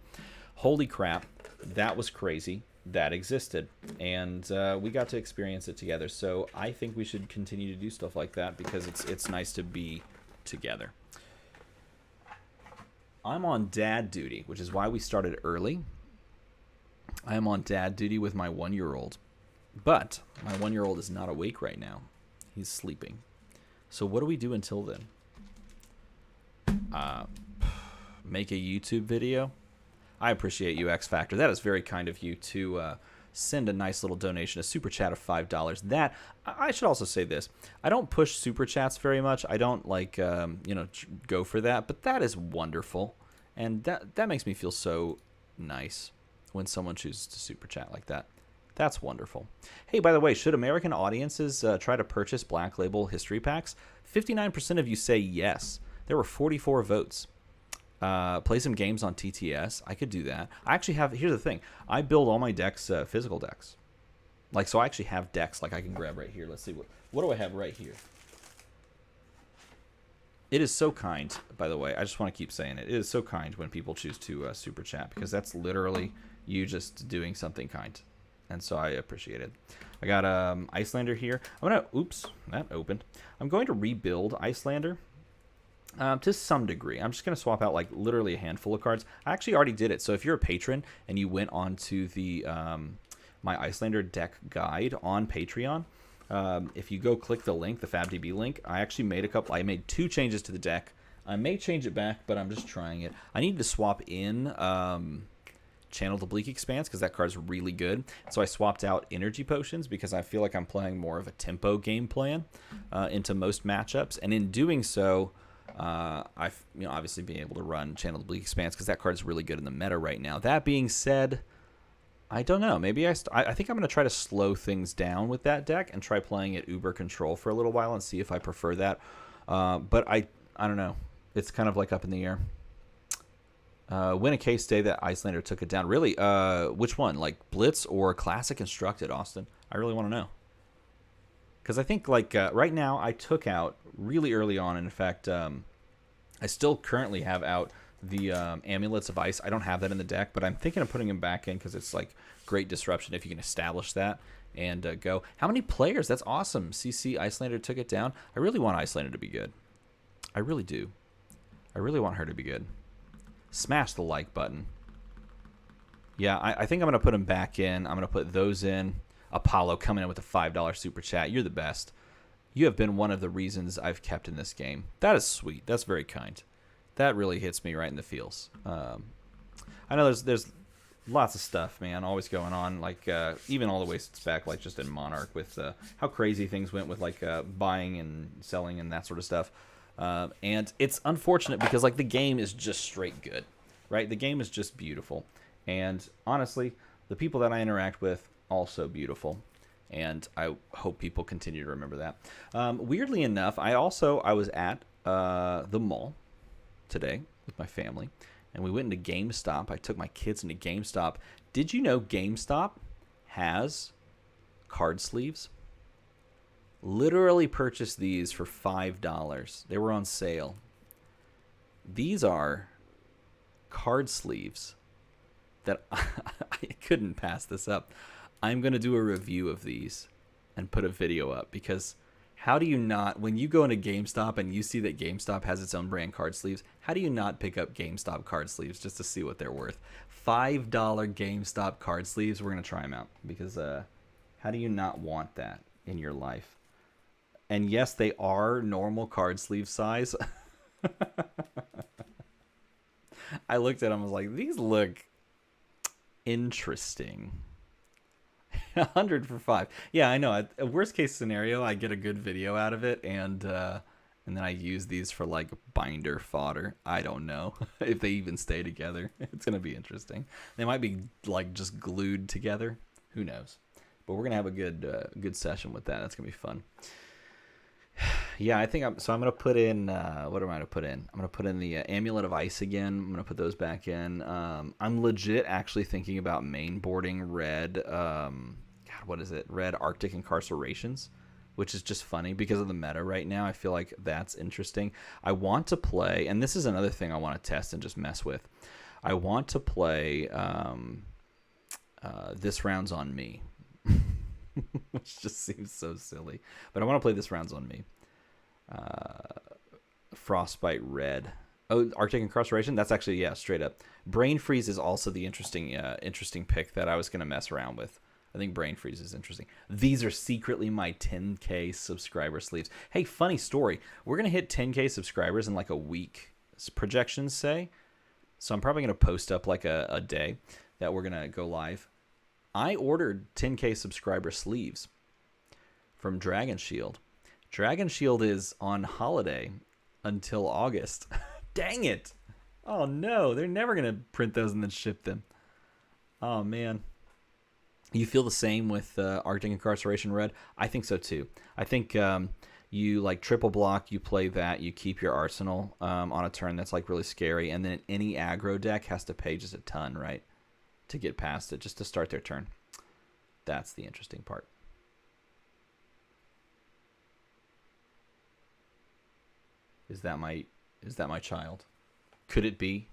Holy crap, that was crazy. That existed, and we got to experience it together. So I think we should continue to do stuff like that because it's nice to be together. I'm on dad duty, which is why we started early. I am on dad duty with my 1-year-old, but my 1-year-old is not awake right now. He's sleeping. So what do we do until then? Make a YouTube video? I appreciate you, X Factor. That is very kind of you to send a nice little donation, a super chat of $5. That, I should also say this. I don't push super chats very much. I don't like, go for that. But that is wonderful. And that makes me feel so nice when someone chooses to super chat like that. That's wonderful. Hey, by the way, should American audiences try to purchase Black Label history packs? 59% of you say yes. There were 44 votes. Play some games on TTS. I could do that. I actually have, here's the thing. I build all my decks, physical decks. Like, so I actually have decks like I can grab right here. Let's see, what do I have right here? It is so kind, by the way. I just want to keep saying it. It is so kind when people choose to super chat, because that's literally you just doing something kind. And so I appreciate it. I got Icelander here. I'm going to, oops, that opened. I'm going to rebuild Icelander. To some degree. I'm just going to swap out like literally a handful of cards. I actually already did it. So if you're a patron and you went on to the my Icelander deck guide on Patreon, if you go click the link, the FabDB link, I actually made I made 2 changes to the deck. I may change it back, but I'm just trying it. I need to swap in Channel the Bleak Expanse because that card's really good. So I swapped out Energy Potions because I feel like I'm playing more of a tempo game plan into most matchups. And in doing so, I've obviously been able to run Channel the Bleak Expanse because that card's really good in the meta right now. That being said, I don't know. Maybe I think I'm going to try to slow things down with that deck and try playing it Uber Control for a little while and see if I prefer that. But I don't know. It's kind of like up in the air. Win a case day that Icelander took it down. Really? Which one? Like Blitz or Classic Constructed, Austin? I really want to know. Because I think, like, right now, I took out really early on. And in fact, I still currently have out the Amulets of Ice. I don't have that in the deck, but I'm thinking of putting them back in because it's, like, great disruption if you can establish that and go. How many players? That's awesome. CC Icelander took it down. I really want Icelander to be good. I really do. I really want her to be good. Smash the like button. Yeah, I think I'm going to put them back in. I'm going to put those in. Apollo coming in with a $5 super chat. You're the best. You have been one of the reasons I've kept in this game. That is sweet. That's very kind. That really hits me right in the feels. I know there's lots of stuff, man, always going on. Like even all the way back, like just in Monarch, with how crazy things went with like buying and selling and that sort of stuff. And it's unfortunate because like the game is just straight good, right? The game is just beautiful, and honestly, the people that I interact with, also beautiful, and I hope people continue to remember that. Weirdly enough, I was at the mall today with my family, and we went into GameStop. I took my kids into GameStop. Did you know GameStop has card sleeves? Literally purchased these for $5. They were on sale. These are card sleeves that I couldn't pass this up. I'm going to do a review of these and put a video up, because how do you not, when you go into GameStop and you see that GameStop has its own brand card sleeves, how do you not pick up GameStop card sleeves just to see what they're worth? $5 GameStop card sleeves. We're going to try them out, because how do you not want that in your life? And yes, they are normal card sleeve size. I looked at them, I was like, these look interesting. 100 for $5. Yeah, I know. A worst case scenario, I get a good video out of it, and then I use these for like binder fodder. I don't know if they even stay together. It's gonna be interesting. They might be like just glued together. Who knows? But we're gonna have a good session with that. That's gonna be fun. Yeah, I think I'm gonna put in what am I gonna put in? I'm gonna put in the Amulet of Ice again. I'm gonna put those back in. I'm legit actually thinking about main boarding red. God, what is it? Red Arctic Incarcerations, which is just funny because of the meta right now. I feel like that's interesting. I want to play, and this is another thing I want to test and just mess with. I want to play This Round's on Me. Which just seems so silly, but I want to play This Round's on Me. Frostbite Red. Oh, Arctic Incarceration. That's actually, yeah, straight up. Brain Freeze is also the interesting pick that I was gonna mess around with. I think Brain Freeze is interesting. These are secretly my 10K subscriber sleeves. Hey, funny story. We're gonna hit 10K subscribers in like a week. Projections say. So I'm probably going to post up like a day that we're going to go live. I ordered 10K subscriber sleeves from Dragon Shield. Dragon Shield is on holiday until August. Dang it. Oh no, they're never going to print those and then ship them. Oh man. You feel the same with Arctic Incarceration Red? I think so too. I think you like triple block, you play that, you keep your arsenal on a turn that's like really scary, and then any aggro deck has to pay just a ton, right? To get past it, just to start their turn. That's the interesting part. Is that my child? Could it be?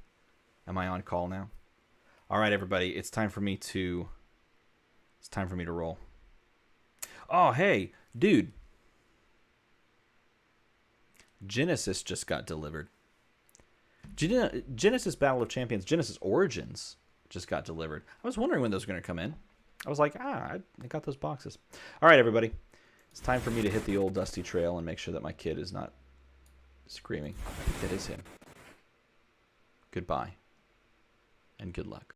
Am I on call now? All right, everybody, it's time for me to roll. Oh, hey, dude. Genesis just got delivered. Genesis Battle of Champions, Genesis Origins just got delivered. I was wondering when those were going to come in. I was like, I got those boxes. All right, everybody. It's time for me to hit the old dusty trail and make sure that my kid is not screaming. I think that is him. Goodbye. And good luck.